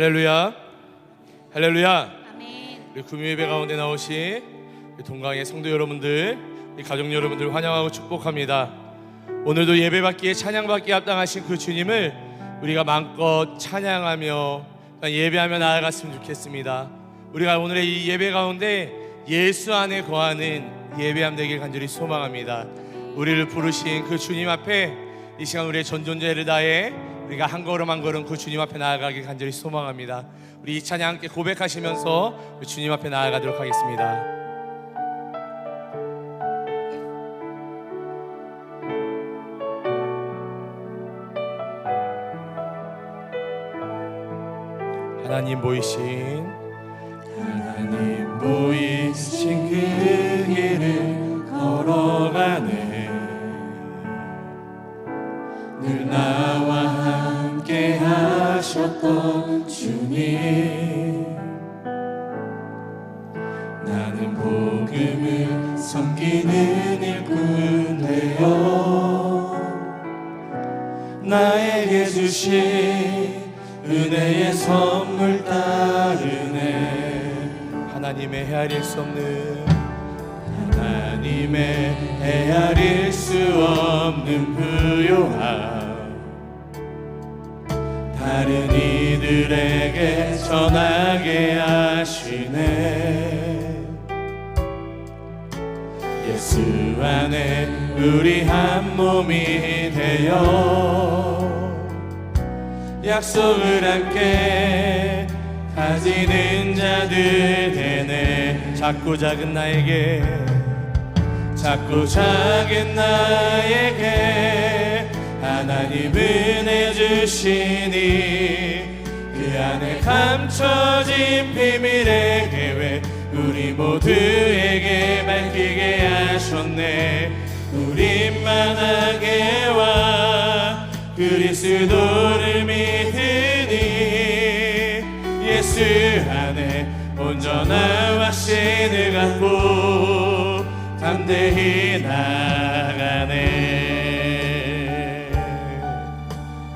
할렐루야, 할렐루야. 아멘. 우리 금요예배 가운데 나오신 동강의 성도 여러분들, 가족 여러분들 환영하고 축복합니다. 오늘도 예배받기에 찬양받기에 합당하신 그 주님을 우리가 마음껏 찬양하며 예배하며 나아갔으면 좋겠습니다. 우리가 오늘의 이 예배 가운데 예수 안에 거하는 예배함 되길 간절히 소망합니다. 우리를 부르신 그 주님 앞에 이 시간 우리의 전존재를 다해 우리가 한 걸음 한 걸음 그 주님 앞에 나아가길 간절히 소망합니다. 우리 이 찬양 함께 고백하시면서 주님 앞에 나아가도록 하겠습니다. 하나님 보이신 그 길을 걸어가네. 늘 나와 함께 하셨던 주님, 나는 복음을 섬기는 일꾼 되어 나에게 주신 은혜의 선물 따르네. 하나님의 헤아릴 수 없는, 하나님의 헤아릴 수 없는 부요함, 다른 이들에게 전하게 하시네. 예수 안에 우리 한 몸이 되어 약속을 함께 가지는 자들 되네. 작고 작은 나에게, 작고 작은 나에게 하나님 은혜 주시니, 그 안에 감춰진 비밀의 계획 우리 모두에게 밝히게 하셨네. 우리만하게 와 그리스도를 믿으니 예수 안에 온전한 신을 갖고 담대히 나가네.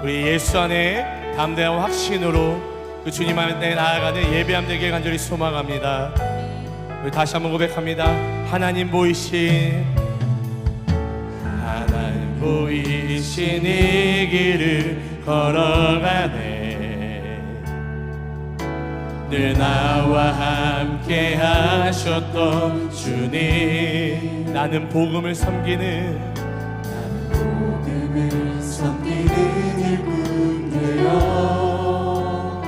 우리 예수 안에 담대한 확신으로 그 주님 안에 나아가는 예배함 되길 간절히 소망합니다. 우리 다시 한번 고백합니다. 하나님 보이신, 하나님 보이신 이 길을 걸어가네. 늘 나와 함께 하셨던 주님, 나는 복음을 섬기는, 나는 복음을 섬기는 일꾼 되어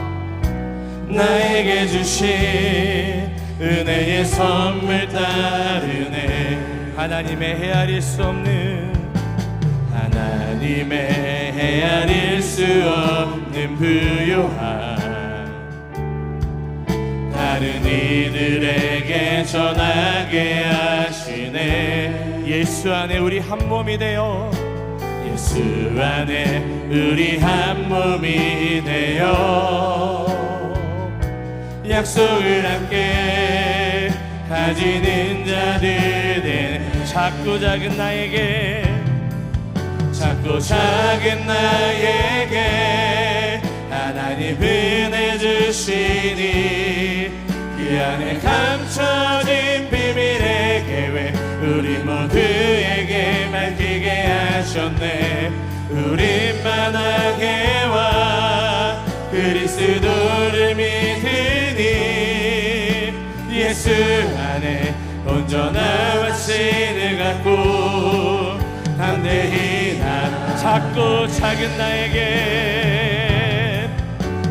나에게 주신 은혜의 선물 따르네. 하나님의 헤아릴 수 없는, 하나님의 헤아릴 수 없는 부요함, 다른 이들에게 전하게 하시네. 예수 안에 우리 한 몸이 되어, 예수 안에 우리 한 몸이 되어 약속을 함께 가지는 자들 되네. 작고 작은 나에게, 작고 작은 나에게 하나님 은혜 주시니, 그 안에 감춰진 비밀의 계획 우리 모두에게 밝히게 하셨네. 우리만하게 와 그리스도를 믿으니 예수 안에 온전한 확신을 갖고 담대히 나. 작고 작은 나에게,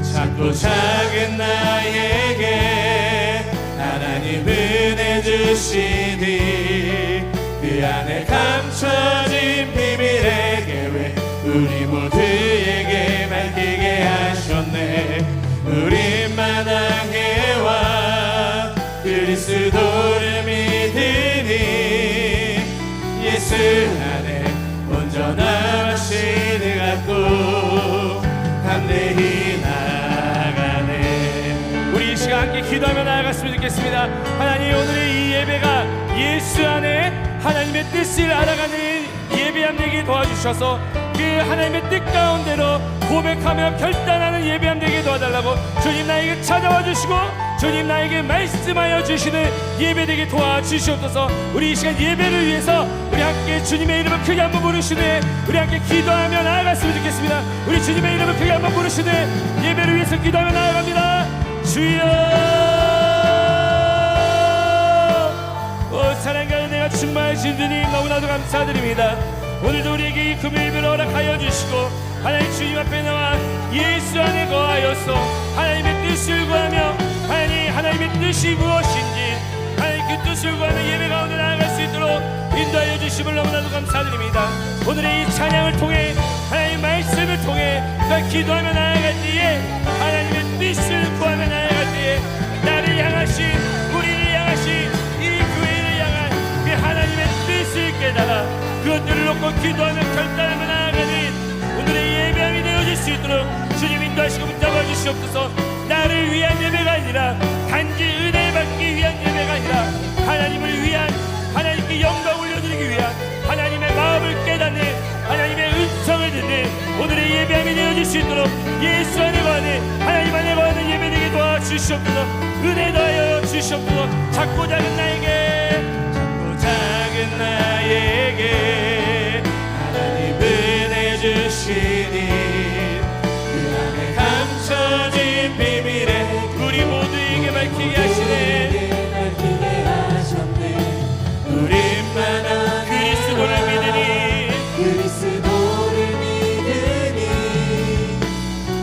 작고 작은 나에게 하나님 은혜 주시니, 그 안에 감춰진 비밀의 계획 우리 모두에게 밝히게 하셨네. 우리만하게 와 그리스도를 믿으니 예수 안에 온전한 확신을 갖고 담대히 나가네. 우리 이 시간 함께 기도하며 나아갔으면 좋겠습니다. 하나님, 오늘의 이 예배가 예수 안에 하나님의 뜻을 알아가는 예배함 되게 도와주셔서 그 하나님의 뜻 가운데로 고백하며 결단하는 예배함 되게 도와달라고 주님 나에게 찾아와 주시고 주님 나에게 말씀하여 주시는 예배 되게 도와주시옵소서. 우리 이 시간 예배를 위해서 우리 함께 주님의 이름을 크게 한번 부르시네 우리 함께 기도하며 나아갔으면 좋겠습니다. 우리 주님의 이름을 크게 한번 부르시네 예배를 위해서 기도하며 나아갑니다. 주여 사랑과 은혜가 충만하신 주님 너무나도 감사드립니다. 오늘도 우리에게 이 금요일을 허락하여 주시고 하나님 주님 앞에 나와 예수 안에 거하여서 하나님의 뜻을 구하며 하나님의 뜻이 무엇인지 하나님 그 뜻을 구하며 예배 가운데 나아갈 수 있도록 인도하여 주심을 너무나도 감사드립니다. 오늘의 이 찬양을 통해 하나님 말씀을 통해 기도하며 나아갈 때에 하나님의 뜻을 구하며 나아갈 때에 나를 향하신 우리를 향하신 이 교회를 향한 그 하나님의 뜻을 깨달아 그것들을 놓고 기도하며 결단하며 나아가는 오늘의 예배함이 되어질 수 있도록 주님 인도하시고 붙잡아 주시옵소서. 나를 위한 예배가 아니라 단지 은혜 받기 위한 예배가 아니라 하나님을 위한 하나님께 영광 올려드리기 위한 하나님의 마음을 깨닫는 하나님의 음성을 듣는 오늘의 예배함이 되어질 수 있도록 예수 안에 거하는 하나님 안에 거하는 예배 되게 도와주시옵소서. 은혜 더하여 주시옵소서. 작고 작은 나에게 하나님 은혜 주시니 그 안에 감춰진 비밀에 우리 모두에게 밝히게 하시네. 우리만한 그리스도를 믿으니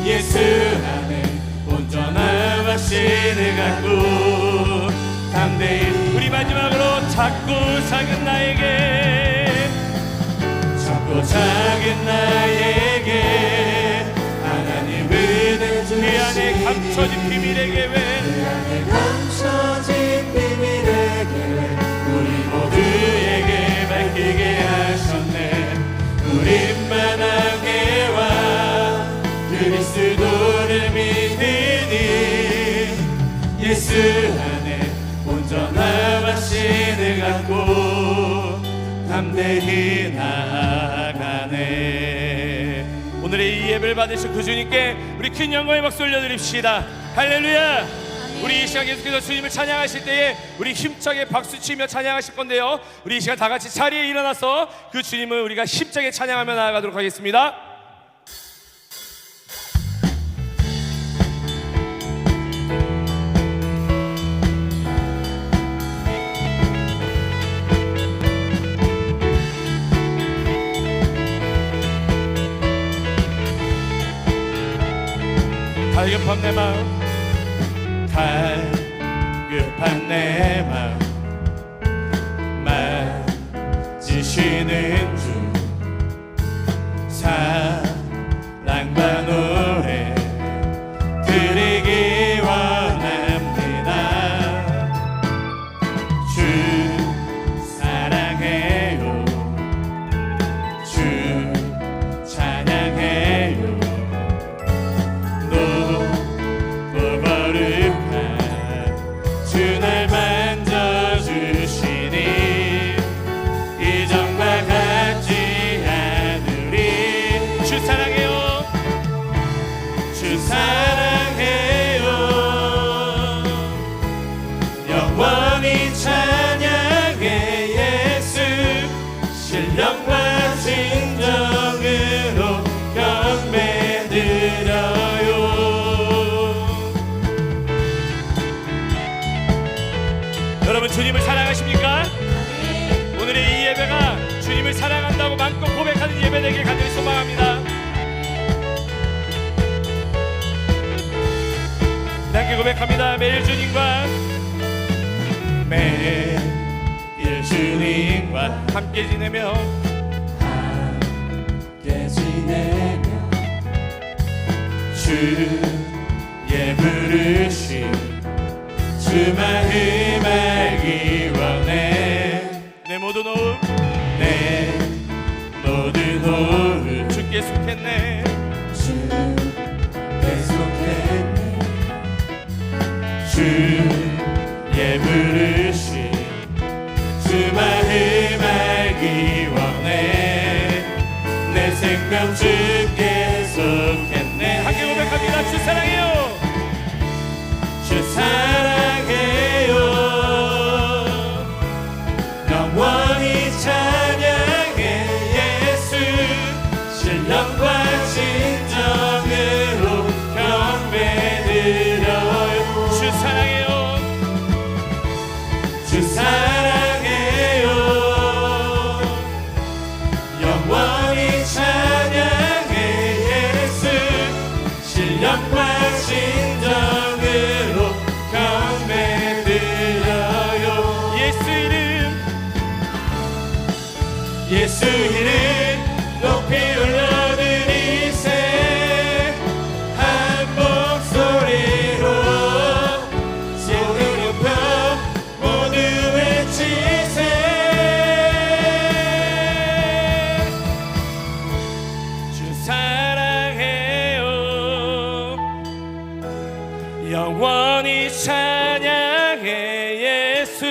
예수 안에 온전한 확신을 갖고 담대히 우리 마지막으로 작고 작은 나에게 하나님 은혜 주시니 그 안에 감춰진 비밀의 계획 우리 모두에게 밝히게 하셨네. 우리만한 개와 그리스도를 믿으니 예수 안에 온전한 확신을 갖고 담대히 나아가네. 오늘의 이 예배를 받으신 그 주님께 우리 큰 영광의 박수 올려드립시다. 할렐루야. 우리 이 시간 계속해서 주님을 찬양하실 때에 우리 힘차게 박수치며 찬양하실 건데요, 우리 이 시간 다 같이 자리에 일어나서 그 주님을 우리가 힘차게 찬양하며 나아가도록 하겠습니다. 갈급한 내 마음, 갈급한 내 마음 만지시는 주 사랑과 노래 드리기 원합니다. 주 사랑해요, 주 찬양해요. 주 날 만져주시니 이전과 같지 않으리. 주 사랑해요, 주 사랑해요. 영원히 찬양해 예수. 신령과 진정으로 경배드려요. 여러분 주님을 사랑하십니까? 오늘의 이 예배가 주님을 사랑한다고 마음껏 고백하는 예배 되길 간절히 소망합니다. 함께 고백합니다. 매일 주님과 함께 지내며 주의 부르심 주 마음 알기 원해. 내 모든 호흡 주께 속했네. 주의 부르심 주 마음 알기 원해. 내 생명 주께 속했네. 함께 고백합니다. 주 사랑해요. 주 사랑해요. 영원히 찬양해 예수. 신령과 진정으로 경배드려요. 주 사랑해요. 주 사랑해요. 영원히 찬양해 예수. 신령과 진정으로 경배드려요. 예수 이름 높이 올려드리세. 한 목소리로 손을 높여 모두 외치세. 주 사랑해요. 영원히 찬양해 예수.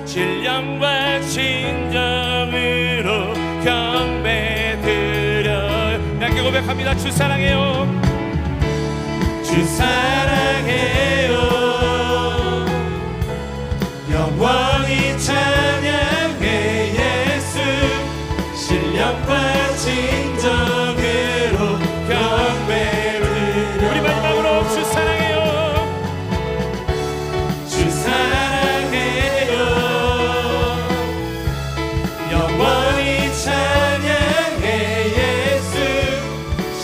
신령과 진정으로 경배드려요. 함께 고백합니다. 주 사랑해요. 주 사랑해요. 영원히 찬양해 예수. 신령과 진정으로 경배드려요. 우리 마지막으로 주 사랑해요. 주 사랑해요. 영원히 찬양해 예수.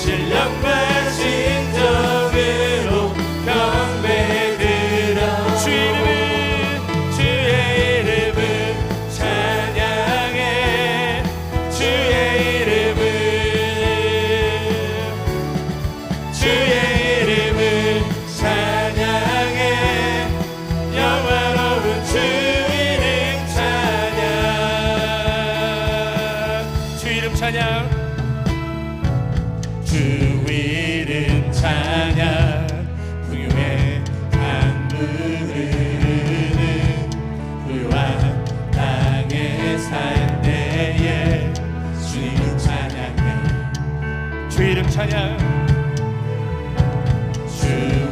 신령과 진정으로 경배드려. 주의 이름을 찬양해. 주의 이름을 찬양해. 영화로운 주 이름 찬양. 주 이름 찬양. 주 이름 찬양. 풍요의 강물 흐르는 부유한 땅에 살 때에 주님 찬양해. 주 이름 찬양. 주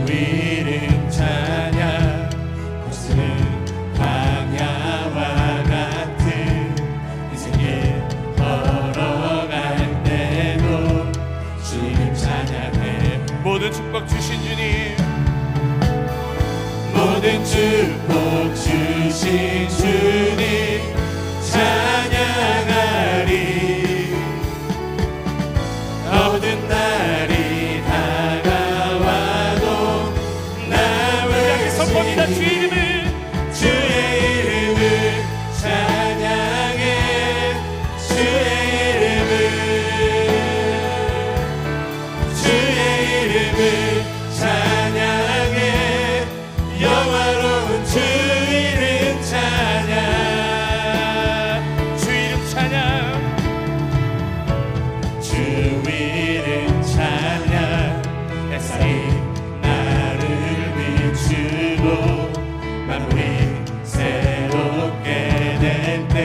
이름 찬양. 고스는 광야와 같은 인생길 걸어갈 때도 주님 찬양해. 모든 축복 주신 주님. 모든 축복 주신 주님 찬양하리. 어두운 날이 다가와도 나 외치 선포합니다. 주의 이름을 찬양해. 주의 이름을 찬양해. 영화로운 주 이름 찬양. 주 이름 찬양. 주 이름 찬양. 햇살이 나를 비추고 만물이 새롭게 될 때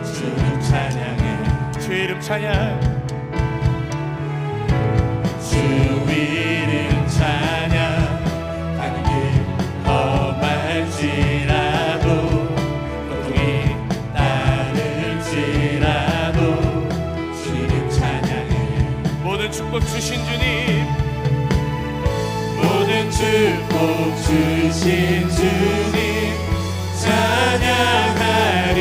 주님 찬양해. 주 이름 찬양. 주 이름 찬양. 가는 길 험할지라도 고통이 따를지라도 주님 찬양해. 모든 축복 주신 주님. 모든 축복 주신 주님 찬양하리.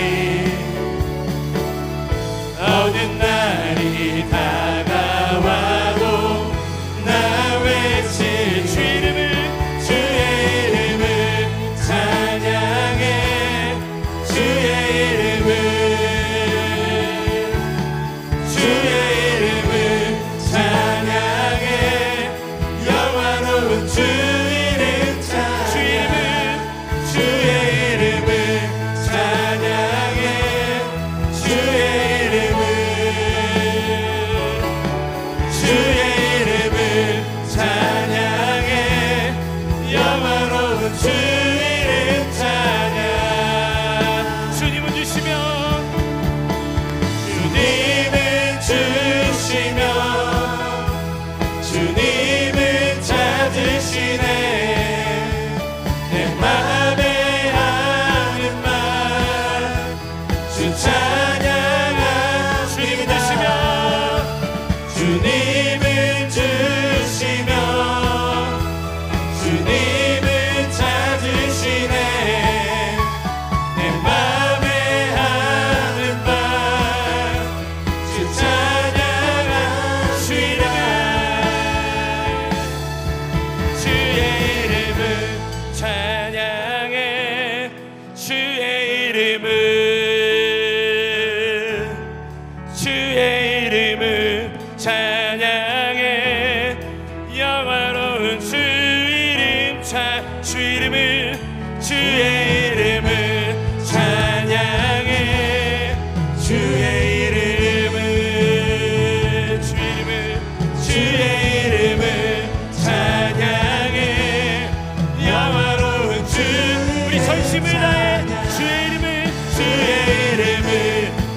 어두운 날이 다가와도 나 외칠 주의 이름을 찬양해. 주의 이름을 찬양해. 영화로운 주 이름 찬양. 주의 이름을 찬양해 영화로운 주 이름 주 이름을 주의 이름을 찬양해 주의 이름을 주의 이름을 찬양해 영화로운 주 우리 전심을 다해 주의 이름을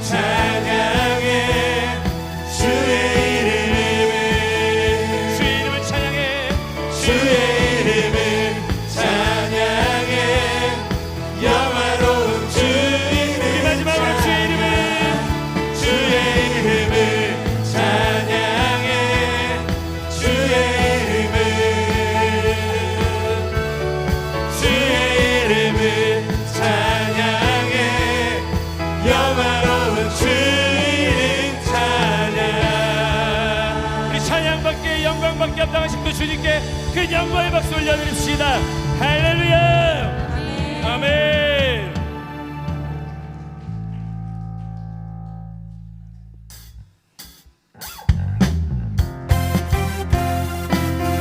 찬양해 주의 이름을 찬양해 주의 이름을 찬양해 영화로운 주 이름 마지막으로 주의 이름을 찬양해 주의 이름을 찬양해 영화로운 주 이름 찬양 우리 찬양받게 영광받게 합당하신 그 주님께 그 영광의 박수 올려드립시다. 할렐루야 아멘.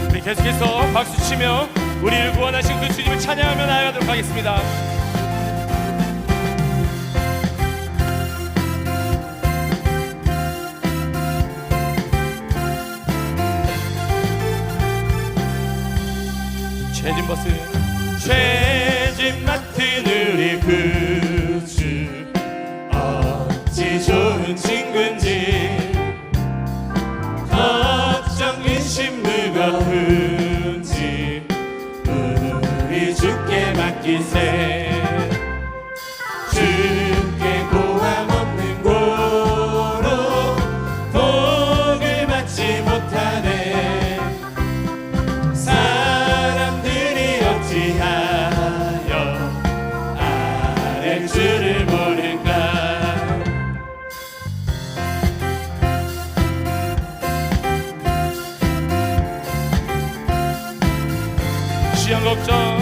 우리 계속해서 박수치며 우리를 구원하신 그 주님을 찬양하며 나아가도록 하겠습니다. 죄진 맡은 우리 구주 어찌 좋은 친구인지 걱정 근심 무거운지 우리 주께 맡기세 주께 고함 없는 고로 복을 받지 못하네 사람들이 어찌하여 아랠 줄을 모를까 시험 걱정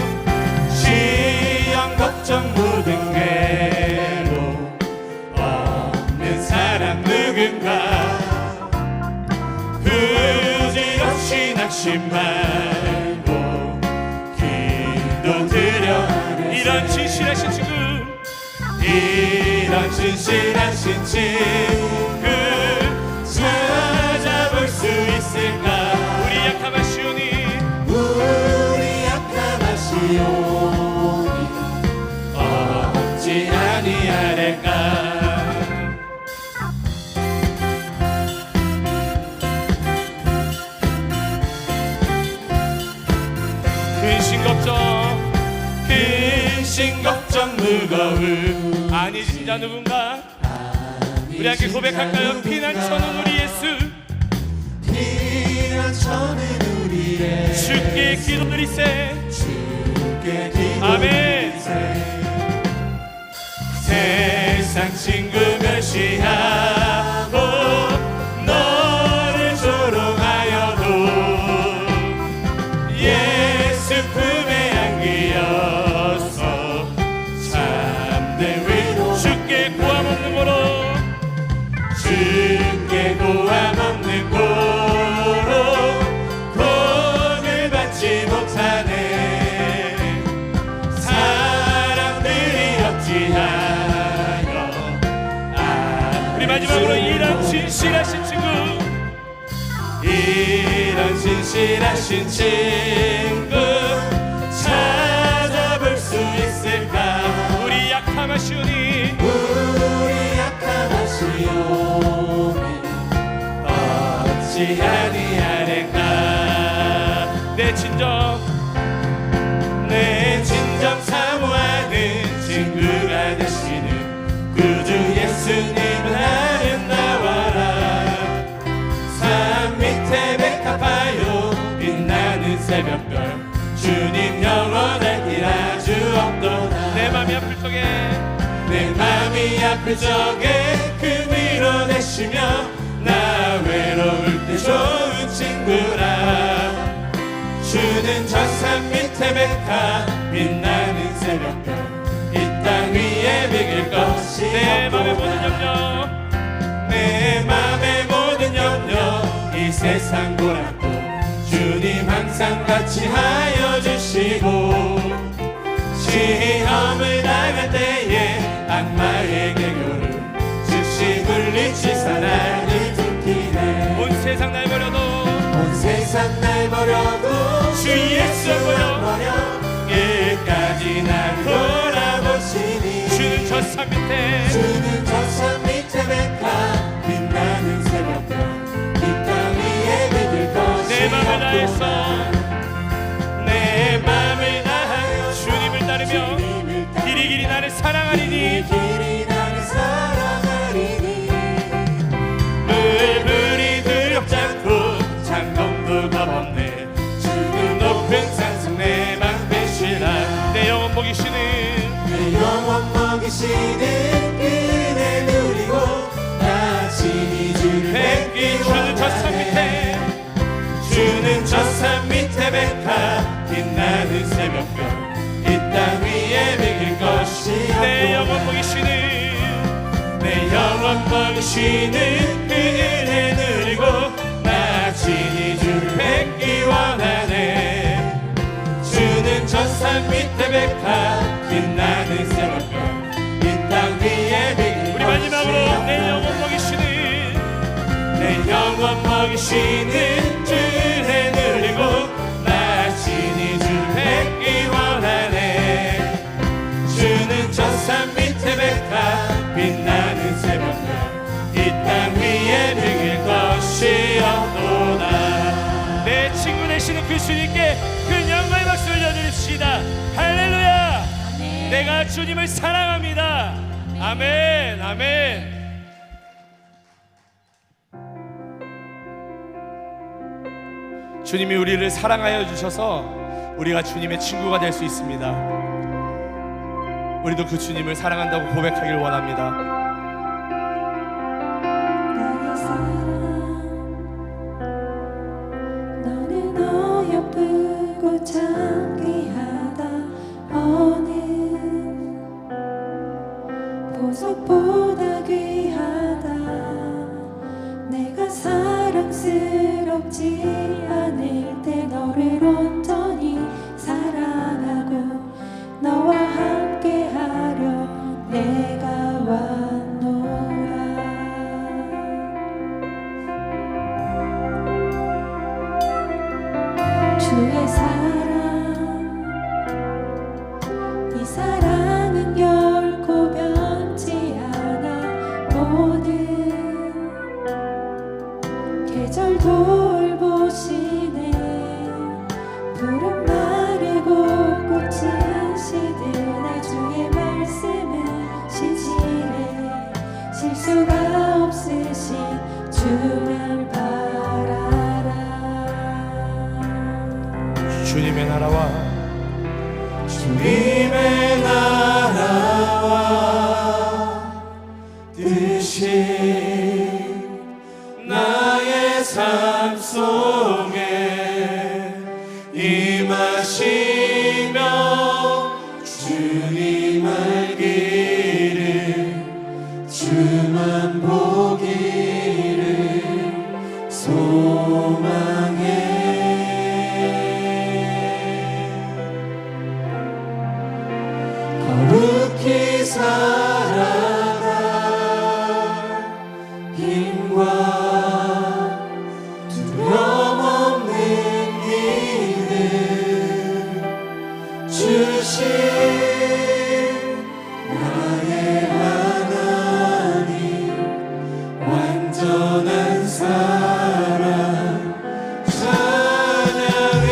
모든 괴로 없는 사람 누군가 부질없이 낙심 말고 기도드려 이런 진실하신 친구 이런 진실하신 친구 찾아볼 수 있을까 우리 약함하시오니 어찌 아니하랄까 근심 걱정 무거움 아니 진짜 누군가 우리 함께 고백할까요? 피난처는 우리 예수 피난처는 우리 예수 주께 기도드리세 아멘 세상 친구 멸시하고 너를 조롱하여도 예수 품에 안기어서 참된 위로 주께 고함 없는 고로 주께 고함 없는 고로 복을 받지 못하네 사람들이 어찌하여 우리 마지막으로 이런 진실하신 친구 이런 진실하신 친구 찾아볼 수 있을까 우리 약함하시오니 어찌 아니하랄까 내 진정 사모하는 친구가 되시는 구주 예수님을 아름다워라 산 밑에 백합하여 빛나는 새벽별 주님 영원할 아주 없도다 내 맘이 아플 적에 그 위로 내시며 나 외로울 때 좋은 친구라 주는 저 산 밑에 백합 빛나는 새벽별 이 땅 위에 비길 것이 내 맘의 모든 염려 내 맘 세상 고난도 주님 항상 같이 하여 주시고 시험을 당할 때에 악마에게 교를 즉시 물리치사 나를 지키네. 온 세상 날 버려도 온 세상 날 버려도 주 예수 버려 끝까지 날 돌아보시니 주는 저 산 밑에 백합 빛나는 새벽별 이 땅 위에 믿을 것이 내 맘을 다해서 내 맘을 다하여 주님을 따르며 길이 나를 사랑하리니 물불이 두렵지 않고 장검도 겁없네. 주는 높은 산성 내 방패시라. 내 영혼 먹이시는 은혜 누리고 나친히 주를 뵙기 주는 저 산 밑에 백합 빛나는 새벽별 이 땅 위에 먹일 것이 내 영혼 먹이시는 그 은혜 누리고 나친히 주를 뵙기 원하네. 주는 저 산 밑에 백합 빛나는 새벽별 이 땅 위에 먹일 우리 마지막으로 내 영혼 먹이시는 주 은혜 누리고 나친히 주를 뵙기 원하네. 주는 저 산 밑에 백합 빛나는 새벽별 이 땅 위에 먹일 것이 없도다. 내 친구 되시는 그 주님께 큰 영광의 박수 올려드립시다. 할렐루야. 아멘. 내가 주님을 사랑합니다. 아멘. 아멘. 주님이 우리를 사랑하여 주셔서 우리가 주님의 친구가 될 수 있습니다. 우리도 그 주님을 사랑한다고 고백하길 원합니다. 나의 사랑 너는 어여쁘고 참 귀하다. 어느 보석보다 귀하다. 내가 사랑스럽지 않을 때 너를 온전히 사랑하고 너와 함께하려 내가 왔노라. 주의 사랑 이 사랑은 결코 변치 않아. 모든 계절 돌보시네. 푸른 마르고 꽃은 시드나 주의 말씀은 신실해. 실수가 없으신 주를 바라라. 주님의 나라와 주님의 나라와 뜻이 나의 삶 속에 임하시며 주님 알기를 주만 보기를 소망해. 거룩히 살아가 힘과 두려움 없는 믿음 주신 나의 하나님 완전한 사랑 찬양해.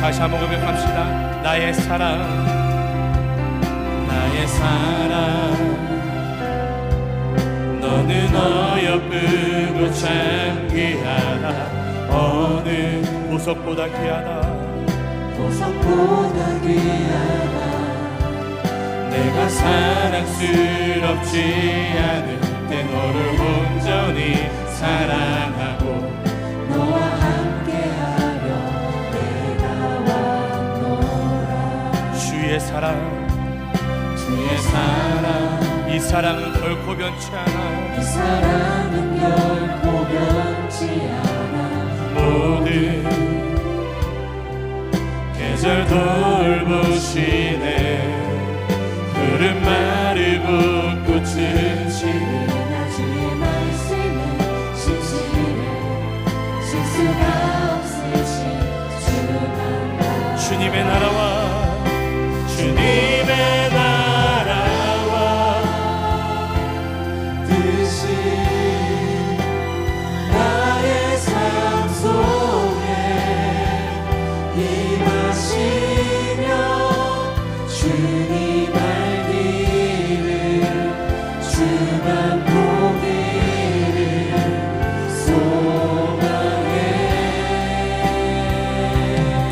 다시 한번 고백합시다. 나의 사랑 너는 어여쁘고 참 귀하다. 어느 보석보다 귀하다. 내가 사랑스럽지 않을 때 너를 온전히 사랑하고 너와 함께하려 내가 왔노라. 주의 사랑 이 사랑은 결코 변치 않아 이 사랑은 결코 변치 않아 모든 계절 돌보시네 푸른 마르고 꽃은 지는 나 주의 말씀은 진실해 실수가 없으신 주만 나 주님의 나라와 주님의 나라와 뜻이 나의 삶 속에 임하시며 주님 알기를 주만 보기를 소망해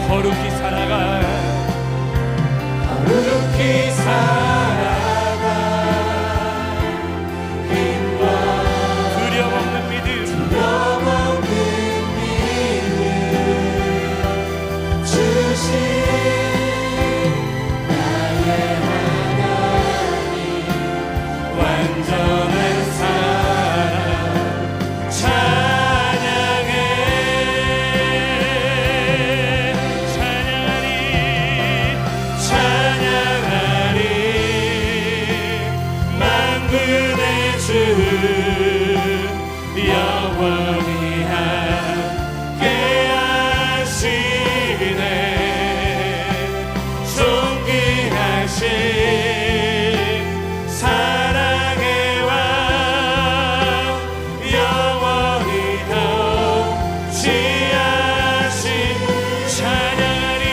거룩히 살아가 거룩히 살아가 힘과 두려움 없는 믿음 영없는 믿음 주신 나의 하나님 완전한 사랑 찬양해 찬양하리 만군의 주 영원히 함께 하시네 존귀하신 사랑의 왕 영원히 통치하신 찬양하리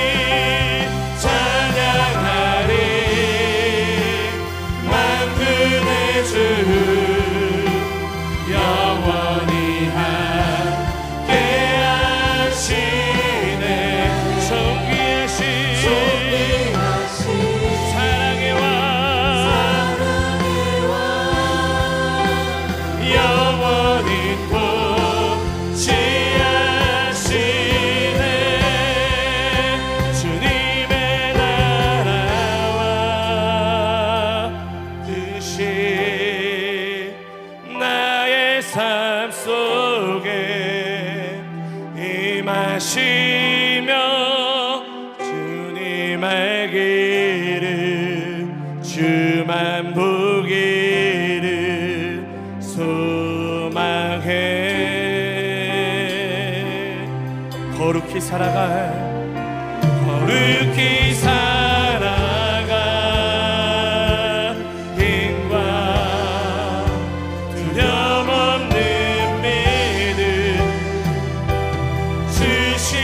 만군의 주 영원히 함께 하시네 존귀하신 사랑의 왕 영원히 통치하시네 주님의 나라와 뜻이 나의 삶 속에 임하시며 주님 알기를 주만 보기를 소망해 거룩히 살아가 거룩히 살아가 힘과 두려움 없는 믿음 주신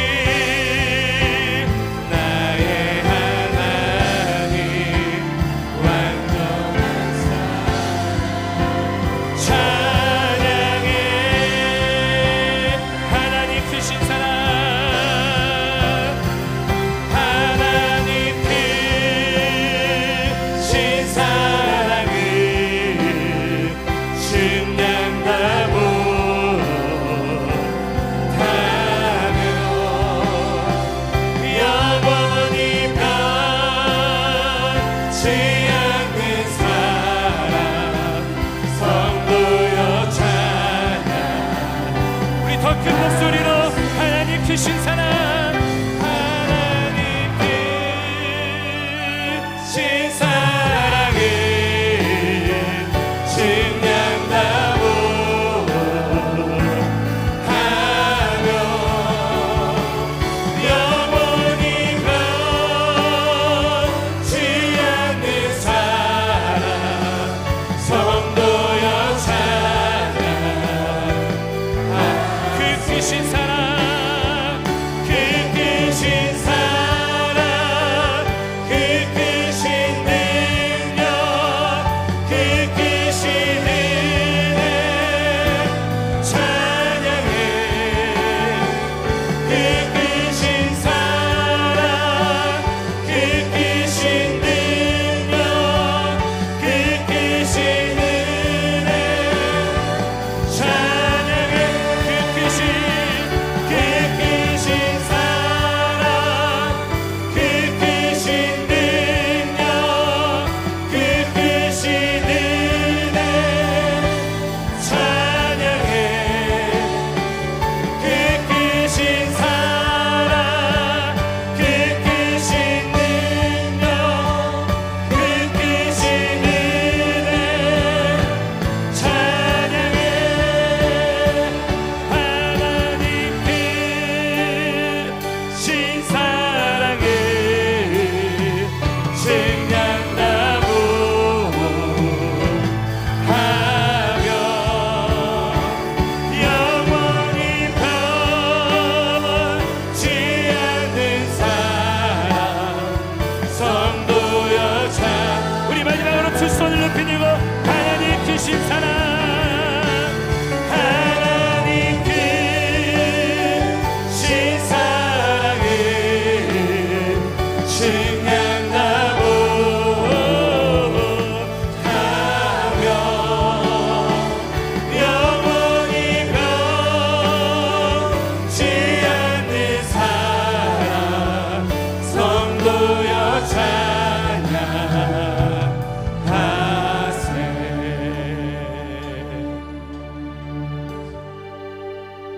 나의 하나님 완전한 사랑 찬양해 하나님 크신 사랑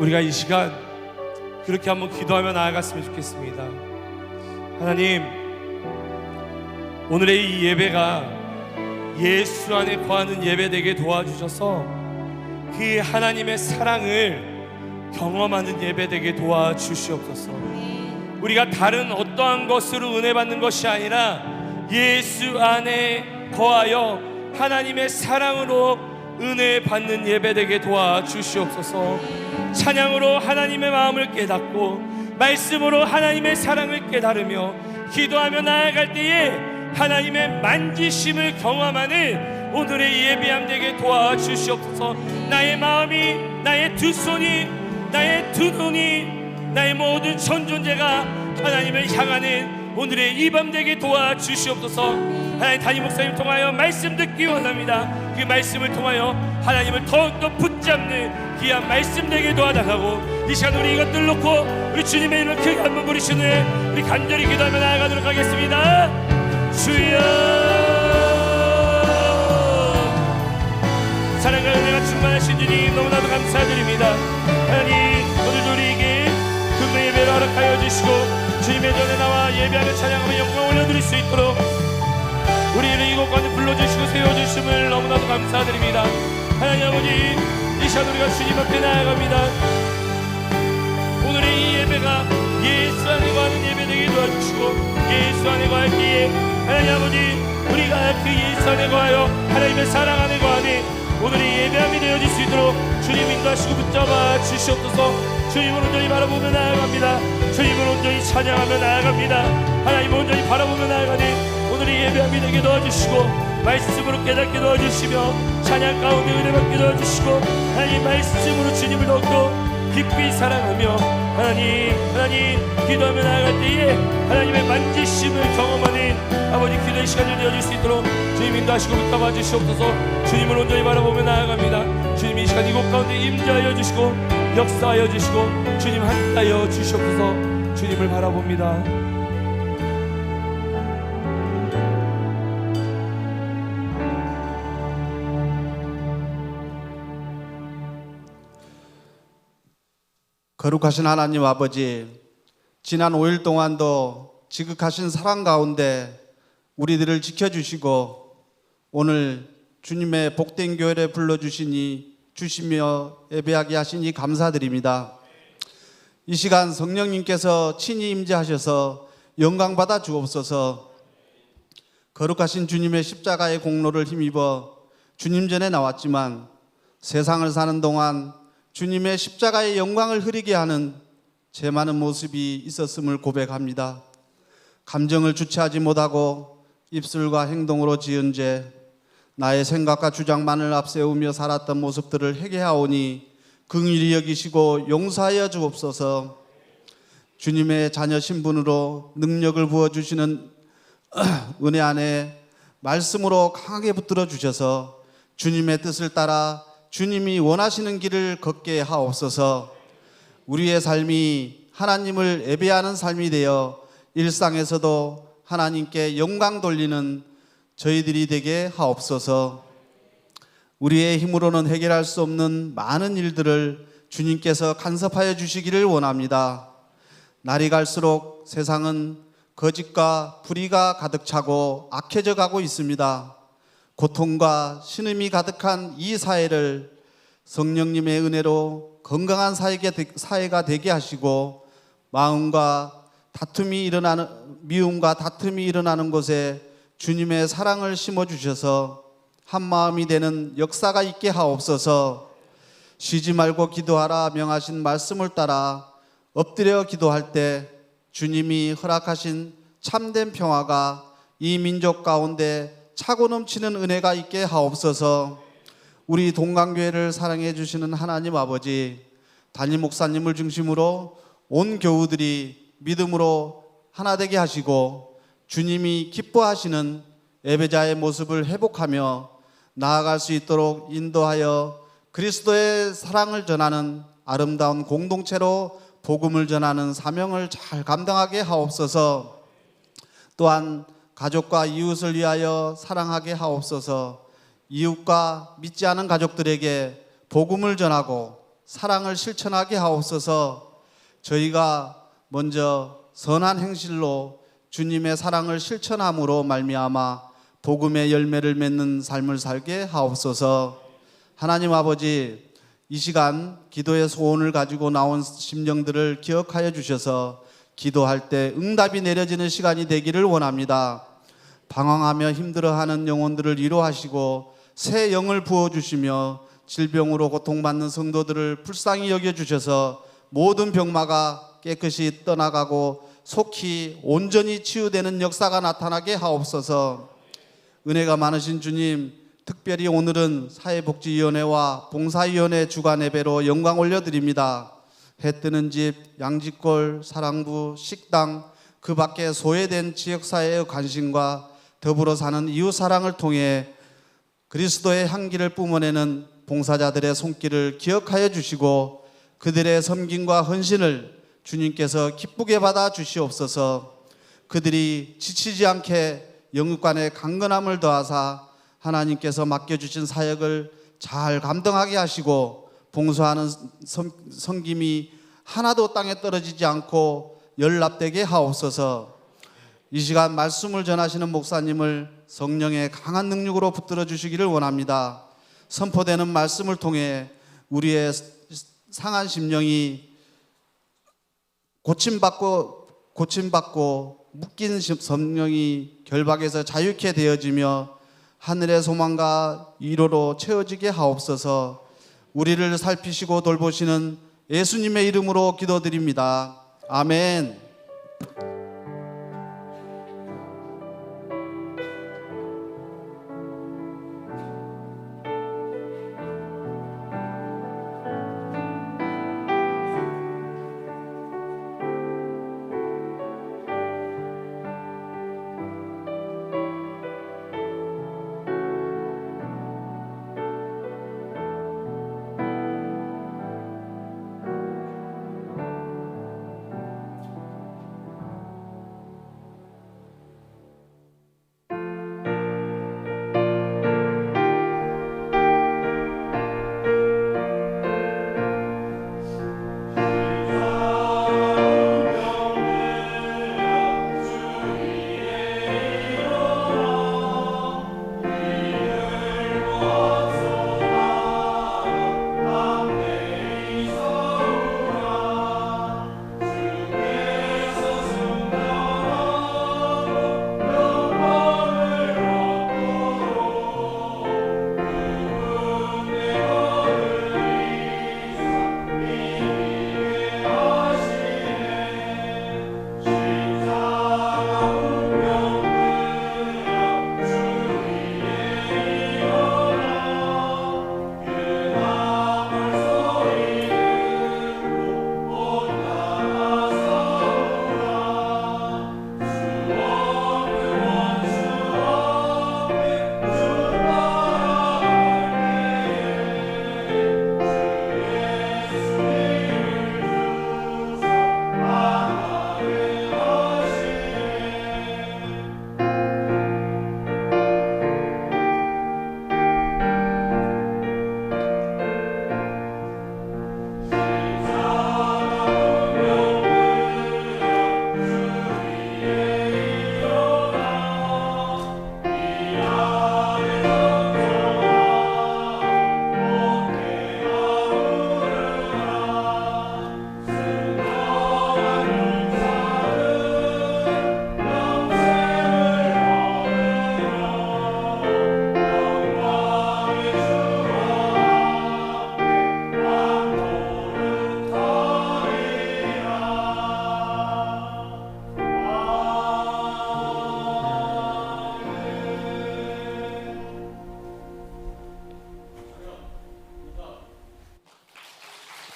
우리가 이 시간 그렇게 한번 기도하며 나아갔으면 좋겠습니다. 하나님, 오늘의 이 예배가 예수 안에 거하는 예배 되게 도와주셔서 그 하나님의 사랑을 경험하는 예배 되게 도와주시옵소서. 우리가 다른 어떠한 것으로 은혜 받는 것이 아니라 예수 안에 거하여 하나님의 사랑으로 은혜 받는 예배 되게 도와주시옵소서. 찬양으로 하나님의 마음을 깨닫고 말씀으로 하나님의 사랑을 깨달으며 기도하며 나아갈 때에 하나님의 만지심을 경험하는 오늘의 예배함 되게 도와주시옵소서. 나의 마음이, 나의 두 손이, 나의 두 눈이, 나의 모든 전 존재가 하나님을 향하는 오늘의 이 밤 되게 도와주시옵소서. 하나님, 담임 목사님 통하여 말씀 듣기 원합니다. 그 말씀을 통하여 하나님을 더욱더 붙잡는 귀한 말씀 되게 도와달라고, 이 시간 우리 이것들 놓고 우리 주님의 이름을 크게 한번 부르시는 우리 간절히 기도하며 나아가도록 하겠습니다. 주여, 사랑과 은혜가 충만하신 주님 너무나도 감사드립니다. 하나님, 오늘도 우리에게 금의 예배를 허락하여 주시고 주님의 전에 나와 예배하며 찬양하며 영광 올려드릴 수 있도록 우리를 이곳 가운데 불러주시고 세워주심을 너무나도 감사드립니다. 하나님 아버지, 이 시간 우리가 주님 앞에 나아갑니다. 오늘의 이 예배가 예수 안에 거하는 예배 되게 도와주시고 예수 안에 거할 때에 하나님 아버지, 우리가 그 예수 안에 거하여 하나님의 사랑 안에 거하니 오늘의 예배함이 되어질 수 있도록 주님 인도하시고 붙잡아 주시옵소서. 주님을 온전히 바라보며 나아갑니다. 주님을 온전히 찬양하며 나아갑니다. 하나님을 온전히 바라보며 나아가니 오늘의 예배함이 되게 도와주시고 말씀으로 깨닫게 도와주시며 찬양 가운데 은혜 받게 도와주시고 하나님 말씀으로 주님을 더욱더 깊이 사랑하며 하나님 기도하며 나아갈 때에 하나님의 만지심을 경험하는 아버지 기도의 시간을 되어질 수 있도록 주님 인도하시고 붙잡아 주시옵소서. 주님을 온전히 바라보며 나아갑니다. 주님 이 시간 이곳 가운데 임재하여 주시고 역사하여 주시고 주님 함께하여 주시옵소서. 주님을 바라봅니다. 거룩하신 하나님 아버지, 지난 5일 동안도 지극하신 사랑 가운데 우리들을 지켜주시고 오늘 주님의 복된 교회에 불러주시니 주시며 예배하게 하시니 감사드립니다. 이 시간 성령님께서 친히 임재하셔서 영광받아 주옵소서. 거룩하신 주님의 십자가의 공로를 힘입어 주님 전에 나왔지만 세상을 사는 동안 주님의 십자가의 영광을 흐리게 하는 제 많은 모습이 있었음을 고백합니다. 감정을 주체하지 못하고 입술과 행동으로 지은 죄, 나의 생각과 주장만을 앞세우며 살았던 모습들을 회개하오니 긍휼히 여기시고 용서하여 주옵소서. 주님의 자녀 신분으로 능력을 부어주시는 은혜 안에 말씀으로 강하게 붙들어 주셔서 주님의 뜻을 따라 주님이 원하시는 길을 걷게 하옵소서. 우리의 삶이 하나님을 예배하는 삶이 되어 일상에서도 하나님께 영광 돌리는 저희들이 되게 하옵소서. 우리의 힘으로는 해결할 수 없는 많은 일들을 주님께서 간섭하여 주시기를 원합니다. 날이 갈수록 세상은 거짓과 불의가 가득 차고 악해져 가고 있습니다. 고통과 신음이 가득한 이 사회를 성령님의 은혜로 건강한 사회가 되게 하시고 마음과 다툼이 일어나는, 미움과 다툼이 일어나는 곳에 주님의 사랑을 심어주셔서 한마음이 되는 역사가 있게 하옵소서. 쉬지 말고 기도하라 명하신 말씀을 따라 엎드려 기도할 때 주님이 허락하신 참된 평화가 이 민족 가운데 차고 넘치는 은혜가 있게 하옵소서. 우리 동강교회를 사랑해 주시는 하나님 아버지, 담임 목사님을 중심으로 온 교우들이 믿음으로 하나 되게 하시고 주님이 기뻐하시는 예배자의 모습을 회복하며 나아갈 수 있도록 인도하여 그리스도의 사랑을 전하는 아름다운 공동체로 복음을 전하는 사명을 잘 감당하게 하옵소서. 또한 가족과 이웃을 위하여 사랑하게 하옵소서. 이웃과 믿지 않은 가족들에게 복음을 전하고 사랑을 실천하게 하옵소서. 저희가 먼저 선한 행실로 주님의 사랑을 실천함으로 말미암아 복음의 열매를 맺는 삶을 살게 하옵소서. 하나님 아버지, 이 시간 기도의 소원을 가지고 나온 심령들을 기억하여 주셔서 기도할 때 응답이 내려지는 시간이 되기를 원합니다. 방황하며 힘들어하는 영혼들을 위로하시고 새 영을 부어주시며 질병으로 고통받는 성도들을 불쌍히 여겨주셔서 모든 병마가 깨끗이 떠나가고 속히 온전히 치유되는 역사가 나타나게 하옵소서. 은혜가 많으신 주님, 특별히 오늘은 사회복지위원회와 봉사위원회 주간 예배로 영광 올려드립니다. 해 뜨는 집, 양지골, 사랑부, 식당, 그 밖에 소외된 지역사회의 관심과 더불어 사는 이웃사랑을 통해 그리스도의 향기를 뿜어내는 봉사자들의 손길을 기억하여 주시고 그들의 섬김과 헌신을 주님께서 기쁘게 받아 주시옵소서. 그들이 지치지 않게 영육간의 강건함을 더하사 하나님께서 맡겨주신 사역을 잘 감당하게 하시고 봉사하는 섬김이 하나도 땅에 떨어지지 않고 연락되게 하옵소서. 이 시간 말씀을 전하시는 목사님을 성령의 강한 능력으로 붙들어 주시기를 원합니다. 선포되는 말씀을 통해 우리의 상한 심령이 고침받고 묶인 성령이 결박에서 자유케 되어지며 하늘의 소망과 위로로 채워지게 하옵소서. 우리를 살피시고 돌보시는 예수님의 이름으로 기도드립니다. 아멘.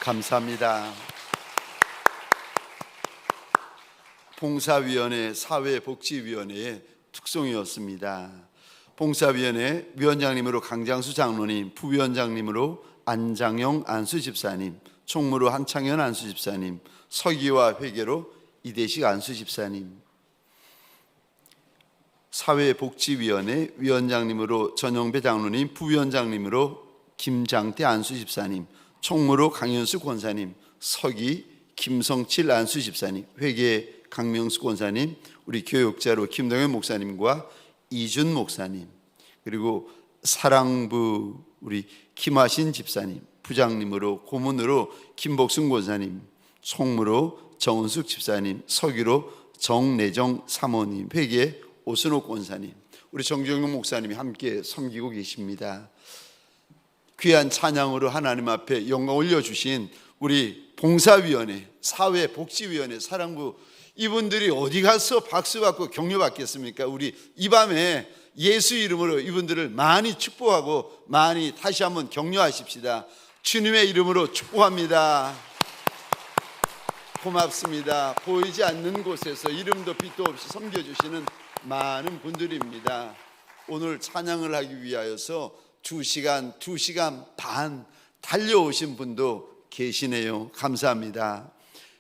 감사합니다. 봉사위원회 사회복지위원회의 특송이었습니다. 봉사위원회 위원장님으로 강장수 장로님, 부위원장님으로 안장영 안수집사님, 총무로 한창현 안수집사님, 서기와 회계로 이대식 안수집사님, 사회복지위원회 위원장님으로 전영배 장로님, 부위원장님으로 김장태 안수집사님, 총무로 강현수 권사님, 서기 김성칠 안수 집사님, 회계 강명수 권사님, 우리 교육자로 김동현 목사님과 이준 목사님, 그리고 사랑부 우리 김하신 집사님, 부장님으로 고문으로 김복순 권사님, 총무로 정은숙 집사님, 서기로 정내정 사모님, 회계 오순옥 권사님, 우리 정정용 목사님이 함께 섬기고 계십니다. 귀한 찬양으로 하나님 앞에 영광 올려주신 우리 봉사위원회, 사회복지위원회, 사랑부 이분들이 어디 가서 박수받고 격려받겠습니까? 우리 이 밤에 예수 이름으로 이분들을 많이 축복하고 많이 다시 한번 격려하십시다. 주님의 이름으로 축복합니다. 고맙습니다. 보이지 않는 곳에서 이름도 빛도 없이 섬겨주시는 많은 분들입니다. 오늘 찬양을 하기 위하여서 2시간 반 달려오신 분도 계시네요. 감사합니다.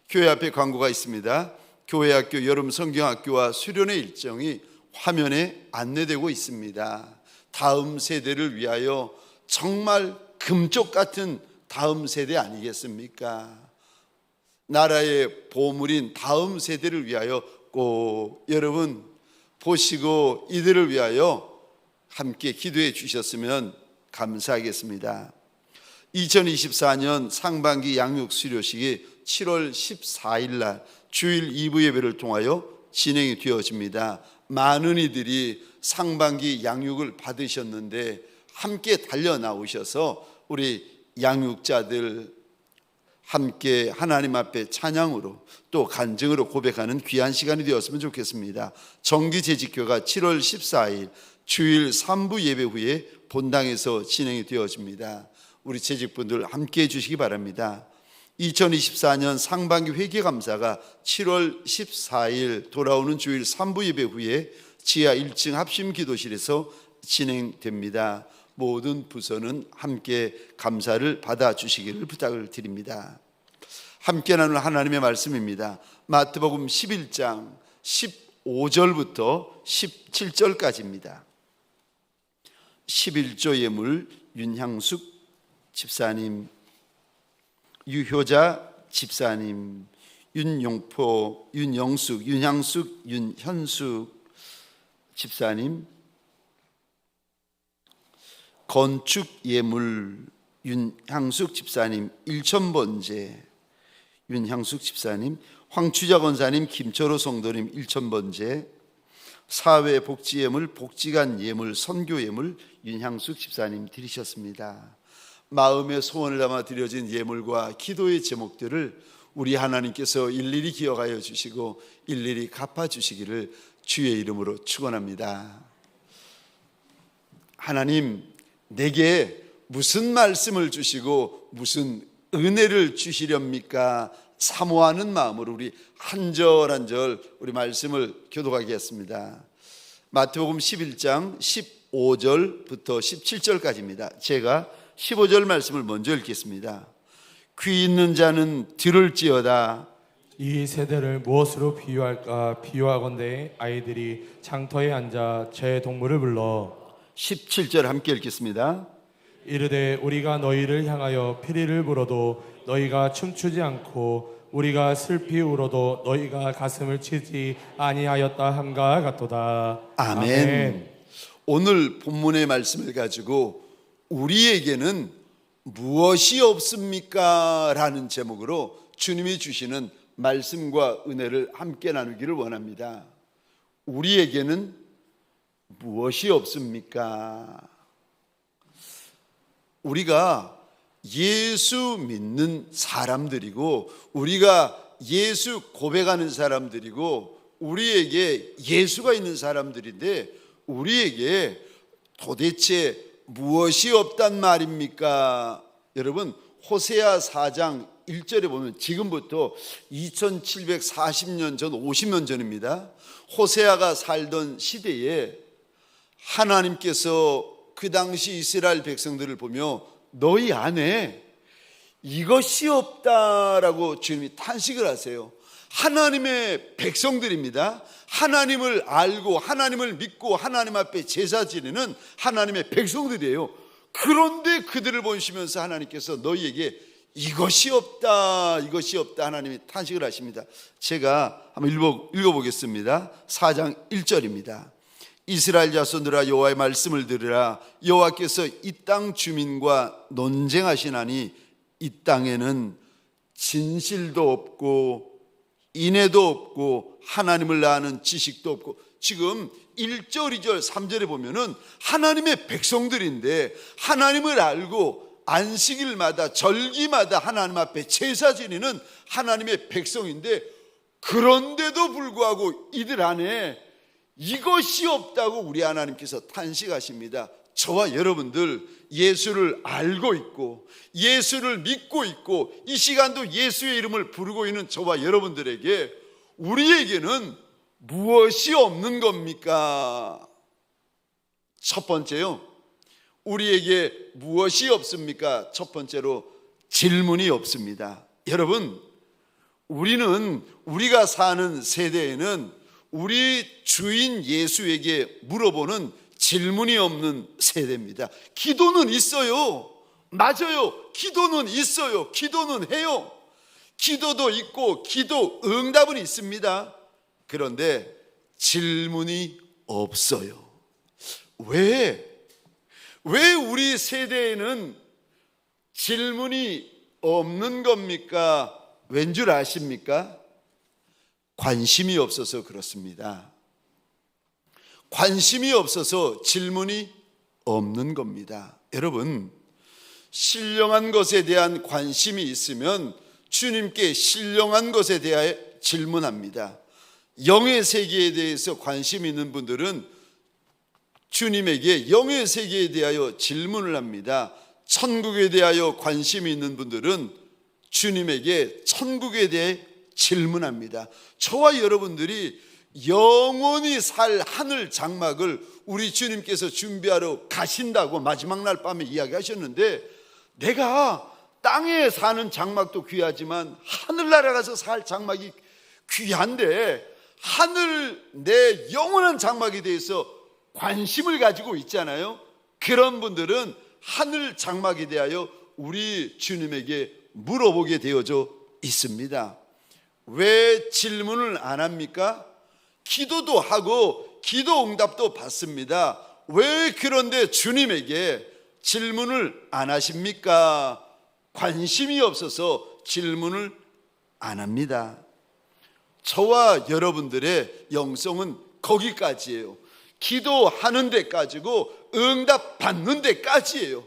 교회 앞에 광고가 있습니다. 교회학교 여름 성경학교와 수련회 일정이 화면에 안내되고 있습니다. 다음 세대를 위하여 정말 금쪽 같은 다음 세대 아니겠습니까? 나라의 보물인 다음 세대를 위하여 꼭 여러분 보시고 이들을 위하여 함께 기도해 주셨으면 감사하겠습니다. 2024년 상반기 양육 수료식이 7월 14일 날 주일 2부 예배를 통하여 진행이 되어집니다. 많은 이들이 상반기 양육을 받으셨는데 함께 달려 나오셔서 우리 양육자들 함께 하나님 앞에 찬양으로 또 간증으로 고백하는 귀한 시간이 되었으면 좋겠습니다. 정기재직교가 7월 14일 주일 3부 예배 후에 본당에서 진행이 되어집니다. 우리 재직분들 함께 해주시기 바랍니다. 2024년 상반기 회계감사가 7월 14일 돌아오는 주일 3부 예배 후에 지하 1층 합심 기도실에서 진행됩니다. 모든 부서는 함께 감사를 받아주시기를 부탁을 드립니다. 함께 나눌 하나님의 말씀입니다. 마태복음 11장 15절부터 17절까지입니다. 11조 예물 윤향숙 집사님, 유효자 집사님, 윤용포, 윤영숙, 윤향숙, 윤현숙 집사님, 건축 예물 윤향숙 집사님, 일천번제 윤향숙 집사님, 황추자 권사님, 김철호 성도님 일천번제, 사회복지예물, 복지관 예물, 선교예물 윤향숙 집사님 드리셨습니다. 마음의 소원을 담아 드려진 예물과 기도의 제목들을 우리 하나님께서 일일이 기억하여 주시고 일일이 갚아주시기를 주의 이름으로 축원합니다. 하나님, 내게 무슨 말씀을 주시고 무슨 은혜를 주시렵니까? 사모하는 마음으로 우리 한 절 한 절 우리 말씀을 교독하겠습니다. 마태복음 11장 15절부터 17절까지입니다. 제가 15절 말씀을 먼저 읽겠습니다. 귀 있는 자는 들을지어다. 이 세대를 무엇으로 비유할까? 비유하건대 아이들이 장터에 앉아 제 동물을 불러 17절 함께 읽겠습니다. 이르되 우리가 너희를 향하여 피리를 불어도 너희가 춤추지 않고 우리가 슬피 울어도 너희가 가슴을 치지 아니하였다 함과 같도다. 아멘. 오늘 본문의 말씀을 가지고 우리에게는 무엇이 없습니까? 라는 제목으로 주님이 주시는 말씀과 은혜를 함께 나누기를 원합니다. 우리에게는 무엇이 없습니까? 우리가 예수 믿는 사람들이고 우리가 예수 고백하는 사람들이고 우리에게 예수가 있는 사람들인데 우리에게 도대체 무엇이 없단 말입니까? 여러분, 호세아 4장 1절에 보면 지금부터 2740년 전 50년 전입니다. 호세아가 살던 시대에 하나님께서 그 당시 이스라엘 백성들을 보며 너희 안에 이것이 없다라고 주님이 탄식을 하세요. 하나님의 백성들입니다. 하나님을 알고 하나님을 믿고 하나님 앞에 제사 지내는 하나님의 백성들이에요. 그런데 그들을 보시면서 하나님께서 너희에게 이것이 없다, 이것이 없다 하나님이 탄식을 하십니다. 제가 한번 읽어보겠습니다. 4장 1절입니다. 이스라엘 자손들아 여호와의 말씀을 들으라. 여호와께서 이 땅 주민과 논쟁하시나니 이 땅에는 진실도 없고 인애도 없고 하나님을 아는 지식도 없고. 지금 1절, 2절, 3절에 보면은 하나님의 백성들인데 하나님을 알고 안식일마다 절기마다 하나님 앞에 제사 지내는 하나님의 백성인데, 그런데도 불구하고 이들 안에 이것이 없다고 우리 하나님께서 탄식하십니다. 저와 여러분들 예수를 알고 있고 예수를 믿고 있고 이 시간도 예수의 이름을 부르고 있는 저와 여러분들에게 우리에게는 무엇이 없는 겁니까? 첫 번째요, 우리에게 무엇이 없습니까? 첫 번째로 질문이 없습니다. 여러분, 우리가 사는 세대에는 우리 주인 예수에게 물어보는 질문이 없는 세대입니다. 기도는 있어요. 맞아요. 기도는 있어요. 기도는 해요. 기도도 있고 기도 응답은 있습니다. 그런데 질문이 없어요. 왜 우리 세대에는 질문이 없는 겁니까? 왠 줄 아십니까? 관심이 없어서 그렇습니다. 관심이 없어서 질문이 없는 겁니다. 여러분, 신령한 것에 대한 관심이 있으면 주님께 신령한 것에 대하여 질문합니다. 영의 세계에 대해서 관심이 있는 분들은 주님에게 영의 세계에 대하여 질문을 합니다. 천국에 대하여 관심이 있는 분들은 주님에게 천국에 대해 질문합니다. 저와 여러분들이 영원히 살 하늘 장막을 우리 주님께서 준비하러 가신다고 마지막 날 밤에 이야기하셨는데, 내가 땅에 사는 장막도 귀하지만 하늘나라 가서 살 장막이 귀한데 하늘 내 영원한 장막에 대해서 관심을 가지고 있잖아요. 그런 분들은 하늘 장막에 대하여 우리 주님에게 물어보게 되어져 있습니다. 왜 질문을 안 합니까? 기도도 하고 기도 응답도 받습니다. 왜 그런데 주님에게 질문을 안 하십니까? 관심이 없어서 질문을 안 합니다. 저와 여러분들의 영성은 거기까지예요. 기도하는 데까지고 응답 받는 데까지예요.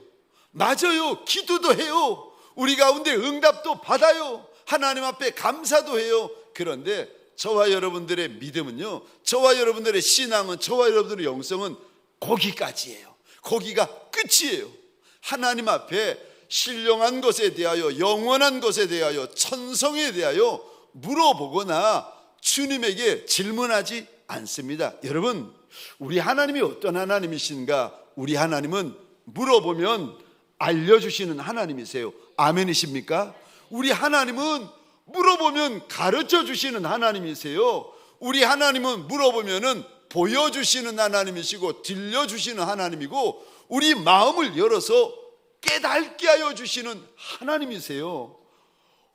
맞아요. 기도도 해요. 우리 가운데 응답도 받아요. 하나님 앞에 감사도 해요. 그런데 저와 여러분들의 믿음은요, 저와 여러분들의 신앙은, 저와 여러분들의 영성은 거기까지예요. 거기가 끝이에요. 하나님 앞에 신령한 것에 대하여, 영원한 것에 대하여, 천성에 대하여 물어보거나 주님에게 질문하지 않습니다. 여러분, 우리 하나님이 어떤 하나님이신가? 우리 하나님은 물어보면 알려주시는 하나님이세요. 아멘이십니까? 우리 하나님은 물어보면 가르쳐 주시는 하나님이세요. 우리 하나님은 물어보면은 보여주시는 하나님이시고 들려주시는 하나님이고 우리 마음을 열어서 깨닫게 하여 주시는 하나님이세요.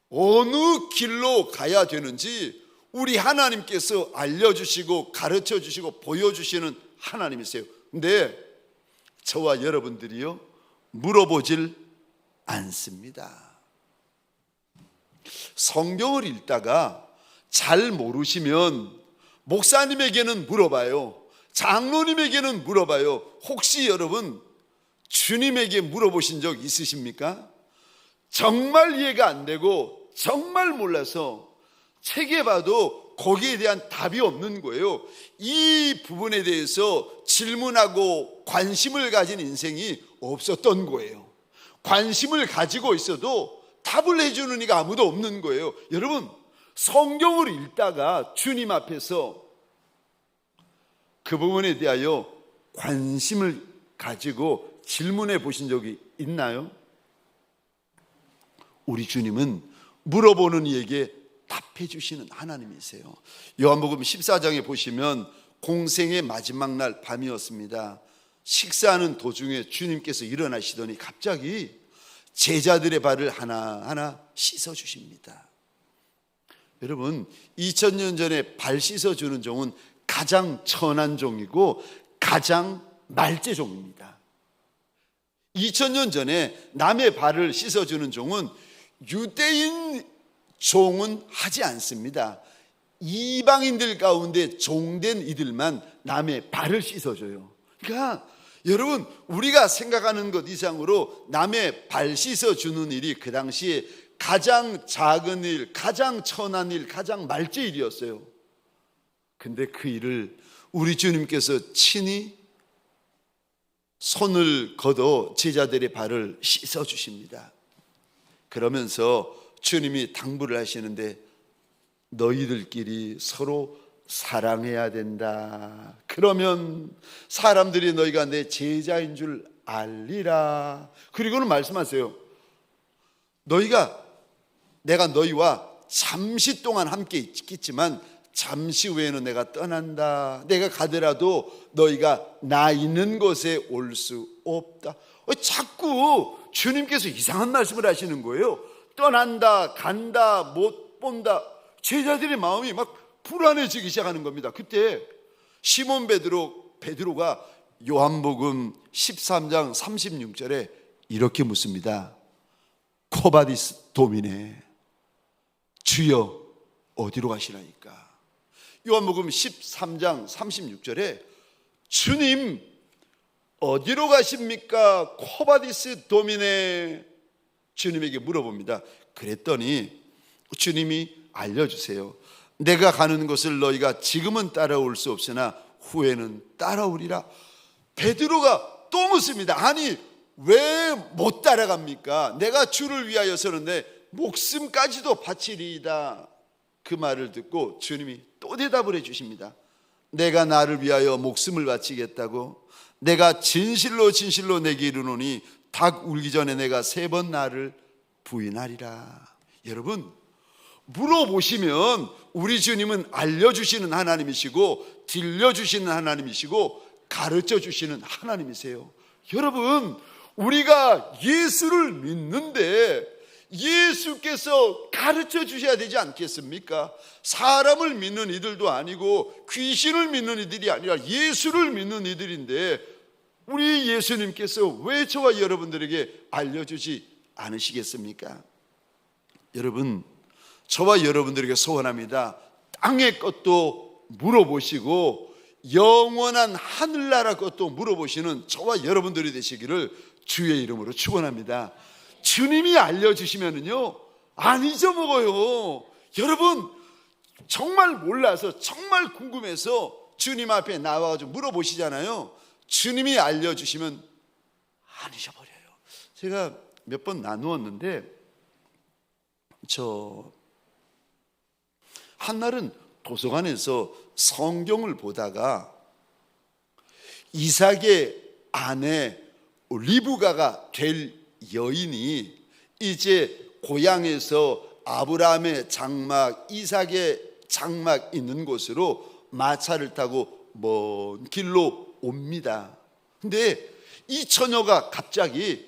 어느 길로 가야 되는지 우리 하나님께서 알려주시고 가르쳐 주시고 보여주시는 하나님이세요. 근데 저와 여러분들이요, 물어보질 않습니다. 성경을 읽다가 잘 모르시면 목사님에게는 물어봐요. 장로님에게는 물어봐요. 혹시 여러분 주님에게 물어보신 적 있으십니까? 정말 이해가 안 되고 정말 몰라서 책에 봐도 거기에 대한 답이 없는 거예요. 이 부분에 대해서 질문하고 관심을 가진 인생이 없었던 거예요. 관심을 가지고 있어도 답을 해주는 이가 아무도 없는 거예요. 여러분, 성경을 읽다가 주님 앞에서 그 부분에 대하여 관심을 가지고 질문해 보신 적이 있나요? 우리 주님은 물어보는 이에게 답해 주시는 하나님이세요. 요한복음 14장에 보시면 공생의 마지막 날 밤이었습니다. 식사하는 도중에 주님께서 일어나시더니 갑자기 제자들의 발을 하나하나 씻어 주십니다. 여러분, 2000년 전에 발 씻어 주는 종은 가장 천한 종이고 가장 말제 종입니다. 2000년 전에 남의 발을 씻어 주는 종은 유대인 종은 하지 않습니다. 이방인들 가운데 종된 이들만 남의 발을 씻어줘요. 그러니까 여러분, 우리가 생각하는 것 이상으로 남의 발 씻어주는 일이 그 당시에 가장 작은 일, 가장 천한 일, 가장 말제 일이었어요. 근데 그 일을 우리 주님께서 친히 손을 걷어 제자들의 발을 씻어주십니다. 그러면서 주님이 당부를 하시는데, 너희들끼리 서로 사랑해야 된다. 그러면 사람들이 너희가 내 제자인 줄 알리라. 그리고는 말씀하세요. 내가 너희와 잠시 동안 함께 있겠지만 잠시 후에는 내가 떠난다. 내가 가더라도 너희가 나 있는 곳에 올 수 없다. 자꾸 주님께서 이상한 말씀을 하시는 거예요. 떠난다, 간다, 못 본다. 제자들의 마음이 막 불안해지기 시작하는 겁니다. 그때 시몬 베드로가 요한복음 13장 36절에 이렇게 묻습니다. 코바디스 도미네, 주여 어디로 가시나이까? 요한복음 13장 36절에 주님 어디로 가십니까? 코바디스 도미네, 주님에게 물어봅니다. 그랬더니 주님이 알려주세요. 내가 가는 곳을 너희가 지금은 따라올 수 없으나 후에는 따라오리라. 베드로가 또 묻습니다. 아니, 왜 못 따라갑니까? 내가 주를 위하여서는 내 목숨까지도 바치리이다. 그 말을 듣고 주님이 또 대답을 해주십니다. 내가 나를 위하여 목숨을 바치겠다고? 내가 진실로 진실로 내게 이르노니 닭 울기 전에 내가 3번 나를 부인하리라. 여러분, 물어보시면 우리 주님은 알려주시는 하나님이시고 들려주시는 하나님이시고 가르쳐주시는 하나님이세요. 여러분, 우리가 예수를 믿는데 예수께서 가르쳐 주셔야 되지 않겠습니까? 사람을 믿는 이들도 아니고 귀신을 믿는 이들이 아니라 예수를 믿는 이들인데 우리 예수님께서 왜 저와 여러분들에게 알려주지 않으시겠습니까? 여러분, 저와 여러분들에게 소원합니다. 땅의 것도 물어보시고 영원한 하늘나라 것도 물어보시는 저와 여러분들이 되시기를 주의 이름으로 축원합니다. 주님이 알려주시면은요 안 잊어먹어요. 여러분, 정말 몰라서 정말 궁금해서 주님 앞에 나와가지고 물어보시잖아요. 주님이 알려주시면 안 잊어버려요. 제가 몇 번 나누었는데 한날은 도서관에서 성경을 보다가 이삭의 아내 리브가가 될 여인이 이제 고향에서 아브라함의 장막, 이삭의 장막 있는 곳으로 마차를 타고 먼 길로 옵니다. 근데 이 처녀가 갑자기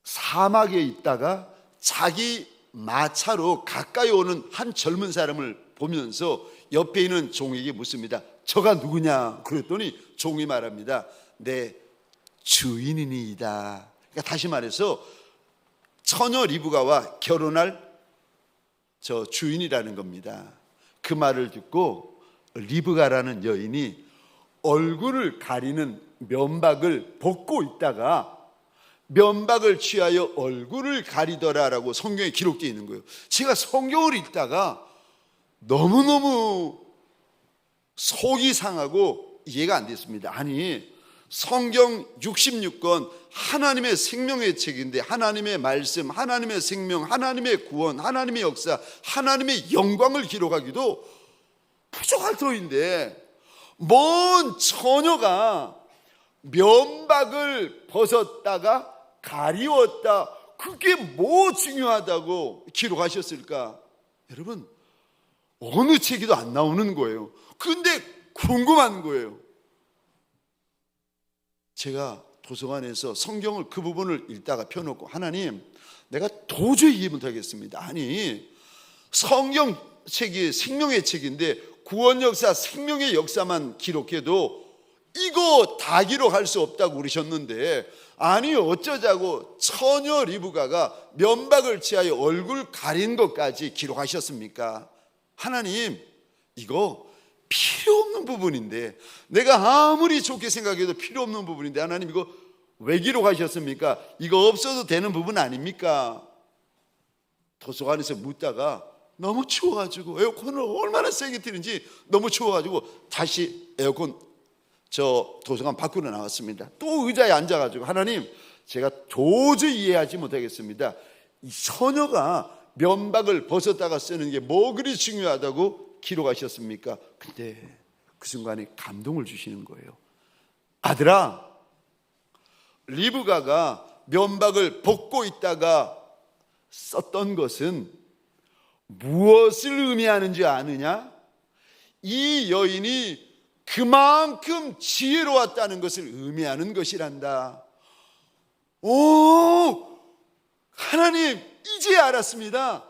사막에 있다가 자기 마차로 가까이 오는 한 젊은 사람을 보면서 옆에 있는 종에게 묻습니다. 저가 누구냐? 그랬더니 종이 말합니다. 내 주인이니이다. 그러니까 다시 말해서 처녀 리브가와 결혼할 저 주인이라는 겁니다. 그 말을 듣고 리브가라는 여인이 얼굴을 가리는 면박을 벗고 있다가 면박을 취하여 얼굴을 가리더라라고 성경에 기록되어 있는 거예요. 제가 성경을 읽다가 너무너무 속이 상하고 이해가 안 됐습니다. 아니, 성경 66권 하나님의 생명의 책인데 하나님의 말씀, 하나님의 생명, 하나님의 구원, 하나님의 역사, 하나님의 영광을 기록하기도 부족할 터인데 먼 처녀가 면박을 벗었다가 가리웠다, 그게 뭐 중요하다고 기록하셨을까? 여러분, 어느 책에도 안 나오는 거예요. 근데 궁금한 거예요. 제가 도서관에서 성경을 그 부분을 읽다가 펴놓고 하나님 내가 도저히 이해 못하겠습니다. 아니 성경책이 생명의 책인데 구원 역사 생명의 역사만 기록해도 이거 다 기록할 수 없다고 그러셨는데 아니 어쩌자고 처녀 리브가가 면박을 취하여 얼굴 가린 것까지 기록하셨습니까? 하나님 이거 필요 없는 부분인데 내가 아무리 좋게 생각해도 필요 없는 부분인데 하나님 이거 왜 기록하셨습니까? 이거 없어도 되는 부분 아닙니까? 도서관에서 묻다가 너무 추워가지고 에어컨을 얼마나 세게 틀는지 너무 추워가지고 다시 에어컨 저 도서관 밖으로 나왔습니다. 또 의자에 앉아가지고 하나님 제가 도저히 이해하지 못하겠습니다. 이 처녀가 면박을 벗었다가 쓰는 게 뭐 그리 중요하다고 기록하셨습니까? 근데 그 순간에 감동을 주시는 거예요. 아들아, 리브가가 면박을 벗고 있다가 썼던 것은 무엇을 의미하는지 아느냐? 이 여인이 그만큼 지혜로웠다는 것을 의미하는 것이란다. 오, 하나님 이제 알았습니다.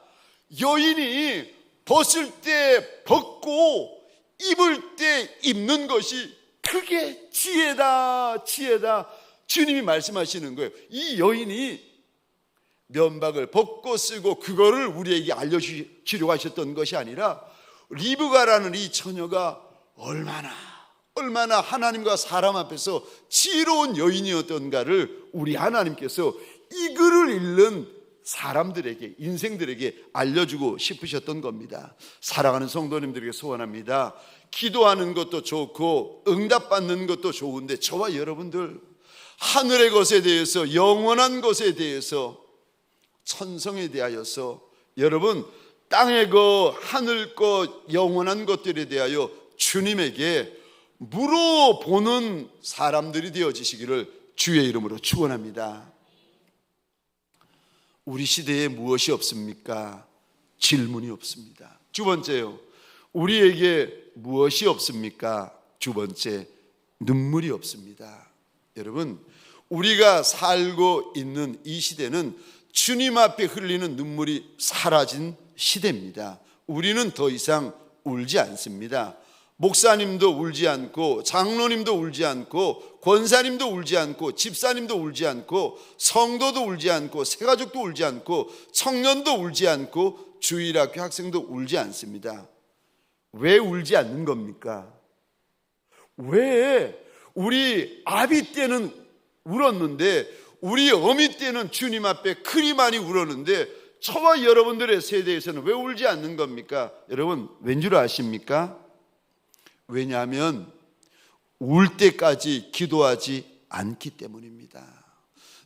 여인이 벗을 때 벗고 입을 때 입는 것이 그게 지혜다, 지혜다. 주님이 말씀하시는 거예요. 이 여인이 면박을 벗고 쓰고 그거를 우리에게 알려주려고 하셨던 것이 아니라 리브가라는 이 처녀가 얼마나 하나님과 사람 앞에서 지혜로운 여인이었던가를 우리 하나님께서 이 글을 읽는 사람들에게, 인생들에게 알려주고 싶으셨던 겁니다. 사랑하는 성도님들에게 소원합니다. 기도하는 것도 좋고 응답받는 것도 좋은데 저와 여러분들 하늘의 것에 대해서, 영원한 것에 대해서, 천성에 대하여서, 여러분 땅의 것, 하늘 것, 영원한 것들에 대하여 주님에게 물어보는 사람들이 되어지시기를 주의 이름으로 축원합니다. 우리 시대에 무엇이 없습니까? 질문이 없습니다. 두 번째요, 우리에게 무엇이 없습니까? 두 번째, 눈물이 없습니다. 여러분, 우리가 살고 있는 이 시대는 주님 앞에 흘리는 눈물이 사라진 시대입니다. 우리는 더 이상 울지 않습니다. 목사님도 울지 않고, 장로님도 울지 않고, 권사님도 울지 않고, 집사님도 울지 않고, 성도도 울지 않고, 새가족도 울지 않고, 청년도 울지 않고, 주일학교 학생도 울지 않습니다. 왜 울지 않는 겁니까? 왜 우리 아비 때는 울었는데, 우리 어미 때는 주님 앞에 그리 많이 울었는데, 저와 여러분들의 세대에서는 왜 울지 않는 겁니까? 여러분, 왠 줄 아십니까? 왜냐하면 울 때까지 기도하지 않기 때문입니다.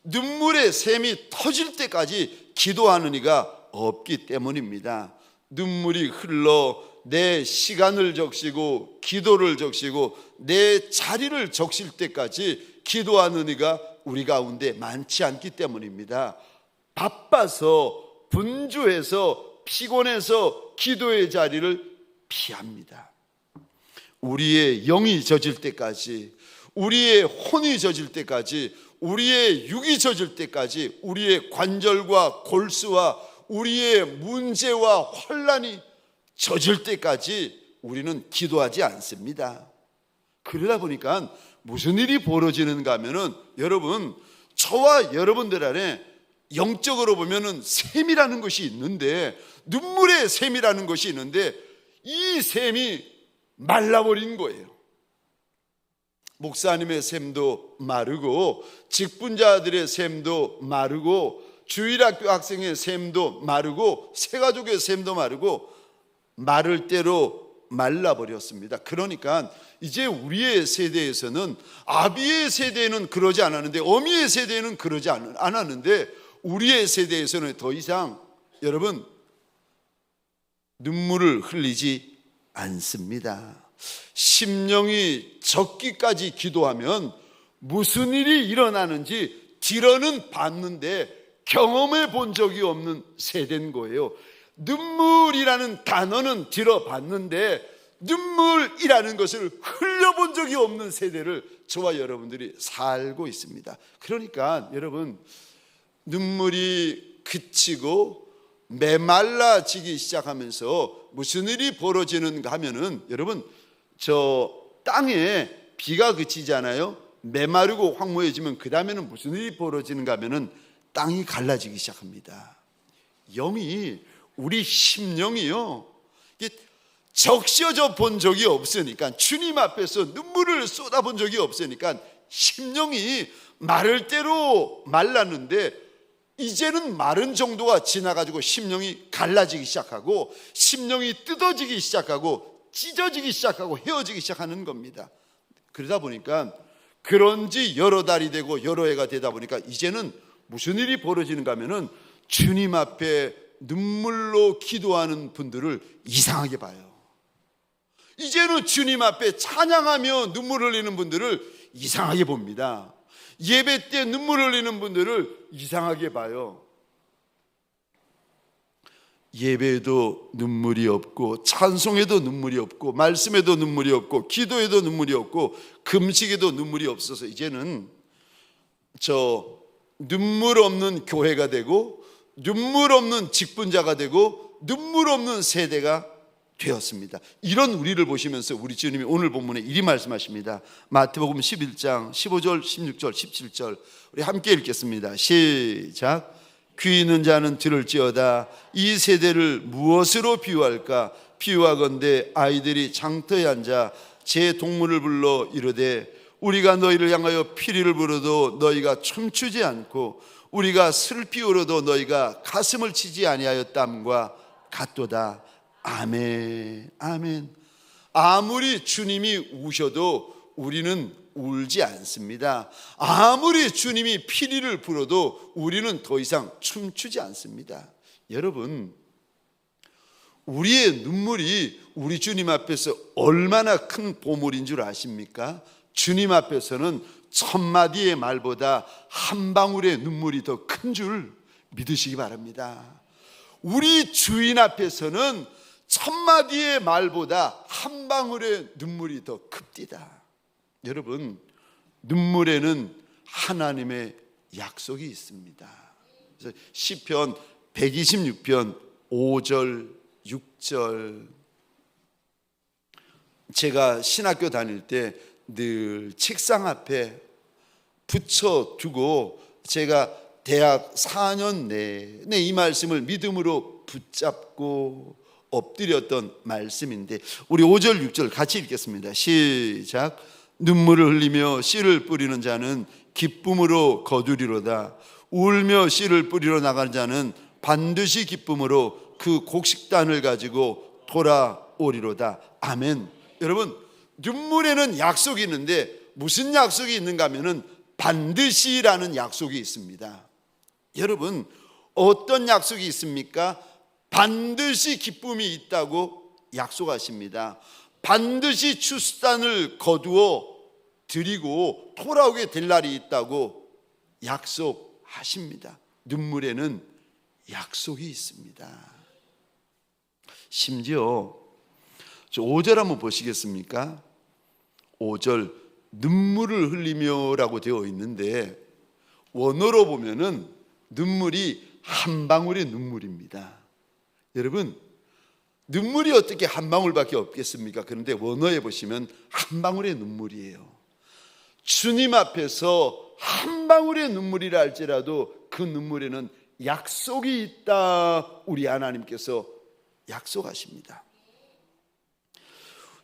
눈물의 샘이 터질 때까지 기도하는 이가 없기 때문입니다. 눈물이 흘러 내 시간을 적시고 기도를 적시고 내 자리를 적실 때까지 기도하는 이가 우리 가운데 많지 않기 때문입니다. 바빠서, 분주해서, 피곤해서 기도의 자리를 피합니다. 우리의 영이 젖을 때까지, 우리의 혼이 젖을 때까지, 우리의 육이 젖을 때까지, 우리의 관절과 골수와 우리의 문제와 환난이 젖을 때까지 우리는 기도하지 않습니다. 그러다 보니까 무슨 일이 벌어지는가 하면은, 여러분, 저와 여러분들 안에 영적으로 보면은 샘이라는 것이 있는데, 눈물의 샘이라는 것이 있는데, 이 샘이 말라버린 거예요. 목사님의 샘도 마르고, 직분자들의 샘도 마르고, 주일학교 학생의 샘도 마르고, 새가족의 샘도 마르고, 마를 대로 말라버렸습니다. 그러니까 이제 우리의 세대에서는, 아비의 세대는 그러지 않았는데, 어미의 세대는 그러지 않았는데, 우리의 세대에서는 더 이상 여러분 눈물을 흘리지 않습니다. 심령이 젖기까지 기도하면 무슨 일이 일어나는지 들어는 봤는데 경험해 본 적이 없는 세대인 거예요. 눈물이라는 단어는 들어봤는데 눈물이라는 것을 흘려본 적이 없는 세대를 저와 여러분들이 살고 있습니다. 그러니까 여러분, 눈물이 그치고 메말라지기 시작하면서 무슨 일이 벌어지는가 하면은, 여러분, 저 땅에 비가 그치잖아요. 메마르고 황무해지면 그 다음에는 무슨 일이 벌어지는가 하면은 땅이 갈라지기 시작합니다. 영이, 우리 심령이요, 이게 적셔져 본 적이 없으니까, 주님 앞에서 눈물을 쏟아본 적이 없으니까 심령이 마를 대로 말랐는데, 이제는 마른 정도가 지나가지고 심령이 갈라지기 시작하고, 심령이 뜯어지기 시작하고, 찢어지기 시작하고, 헤어지기 시작하는 겁니다. 그러다 보니까, 그런 지 여러 달이 되고 여러 해가 되다 보니까 이제는 무슨 일이 벌어지는가 하면은 주님 앞에 눈물로 기도하는 분들을 이상하게 봐요. 이제는 주님 앞에 찬양하며 눈물 흘리는 분들을 이상하게 봅니다. 예배 때 눈물 흘리는 분들을 이상하게 봐요. 예배에도 눈물이 없고, 찬송에도 눈물이 없고, 말씀에도 눈물이 없고, 기도에도 눈물이 없고, 금식에도 눈물이 없어서 이제는 저 눈물 없는 교회가 되고, 눈물 없는 직분자가 되고, 눈물 없는 세대가 되었습니다. 이런 우리를 보시면서 우리 주님이 오늘 본문에 이리 말씀하십니다. 마태복음 11장 15절, 16절, 17절 우리 함께 읽겠습니다. 시작. 귀 있는 자는 들을지어다. 이 세대를 무엇으로 비유할까? 비유하건대 아이들이 장터에 앉아 제 동물을 불러 이르되, 우리가 너희를 향하여 피리를 부르도 너희가 춤추지 않고, 우리가 슬피 울어도 너희가 가슴을 치지 아니하였담과 같도다. 아멘. 아멘. 아무리 주님이 우셔도 우리는 울지 않습니다. 아무리 주님이 피리를 불어도 우리는 더 이상 춤추지 않습니다. 여러분, 우리의 눈물이 우리 주님 앞에서 얼마나 큰 보물인 줄 아십니까? 주님 앞에서는 1000마디의 말보다 한 방울의 눈물이 더 큰 줄 믿으시기 바랍니다. 우리 주인 앞에서는 1000마디의 말보다 한 방울의 눈물이 더 큽니다. 여러분, 눈물에는 하나님의 약속이 있습니다. 그래서 시편 126편 5절 6절, 제가 신학교 다닐 때 늘 책상 앞에 붙여두고 제가 대학 4년 내내 이 말씀을 믿음으로 붙잡고 엎드렸던 말씀인데, 우리 5절 6절 같이 읽겠습니다. 시작. 눈물을 흘리며 씨를 뿌리는 자는 기쁨으로 거두리로다. 울며 씨를 뿌리러 나가는 자는 반드시 기쁨으로 그 곡식단을 가지고 돌아오리로다. 아멘. 여러분, 눈물에는 약속이 있는데 무슨 약속이 있는가 하면은 반드시라는 약속이 있습니다. 여러분, 어떤 약속이 있습니까? 반드시 기쁨이 있다고 약속하십니다. 반드시 출산을 거두어 드리고 돌아오게 될 날이 있다고 약속하십니다. 눈물에는 약속이 있습니다. 심지어 5절 한번 보시겠습니까? 5절 눈물을 흘리며 라고 되어 있는데, 원어로 보면은 눈물이 한 방울의 눈물입니다. 여러분, 눈물이 어떻게 한 방울밖에 없겠습니까? 그런데 원어에 보시면 한 방울의 눈물이에요. 주님 앞에서 한 방울의 눈물이라 할지라도 그 눈물에는 약속이 있다, 우리 하나님께서 약속하십니다.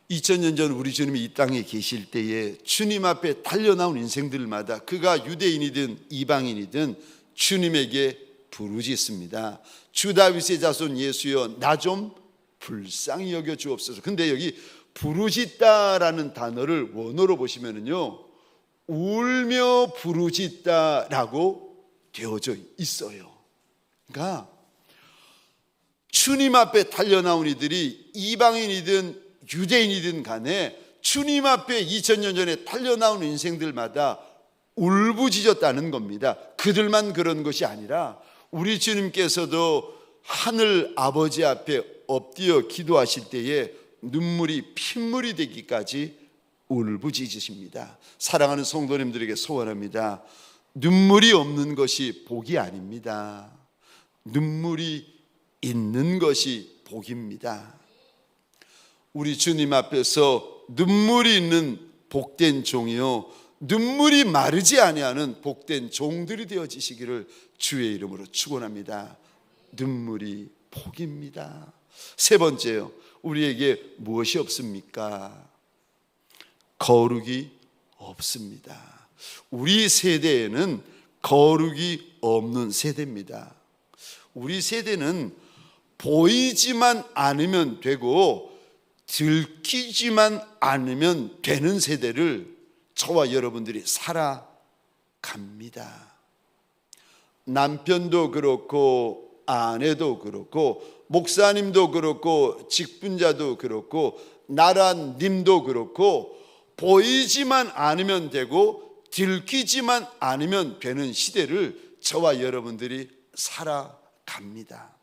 2000년 전 우리 주님이 이 땅에 계실 때에 주님 앞에 달려나온 인생들마다 그가 유대인이든 이방인이든 주님에게 부르짖습니다. 주 다윗의 자손 예수여, 나 좀 불쌍히 여겨 주옵소서. 근데 여기 부르짖다라는 단어를 원어로 보시면은요, 울며 부르짖다라고 되어져 있어요. 그러니까 주님 앞에 달려나온 이들이 이방인이든 유대인이든 간에 주님 앞에 2000년 전에 달려나온 인생들마다 울부짖었다는 겁니다. 그들만 그런 것이 아니라 우리 주님께서도 하늘 아버지 앞에 엎드려 기도하실 때에 눈물이 핏물이 되기까지 울부짖으십니다. 사랑하는 성도님들에게 소원합니다. 눈물이 없는 것이 복이 아닙니다. 눈물이 있는 것이 복입니다. 우리 주님 앞에서 눈물이 있는 복된 종이요, 눈물이 마르지 아니하는 복된 종들이 되어지시기를 주의 이름으로 축원합니다. 눈물이 복입니다. 세 번째요, 우리에게 무엇이 없습니까? 거룩이 없습니다. 우리 세대에는 거룩이 없는 세대입니다. 우리 세대는 보이지만 않으면 되고 들키지만 않으면 되는 세대를 저와 여러분들이 살아갑니다. 남편도 그렇고 아내도 그렇고 목사님도 그렇고 직분자도 그렇고 나라님도 그렇고 보이지만 않으면 되고 들키지만 않으면 되는 시대를 저와 여러분들이 살아갑니다.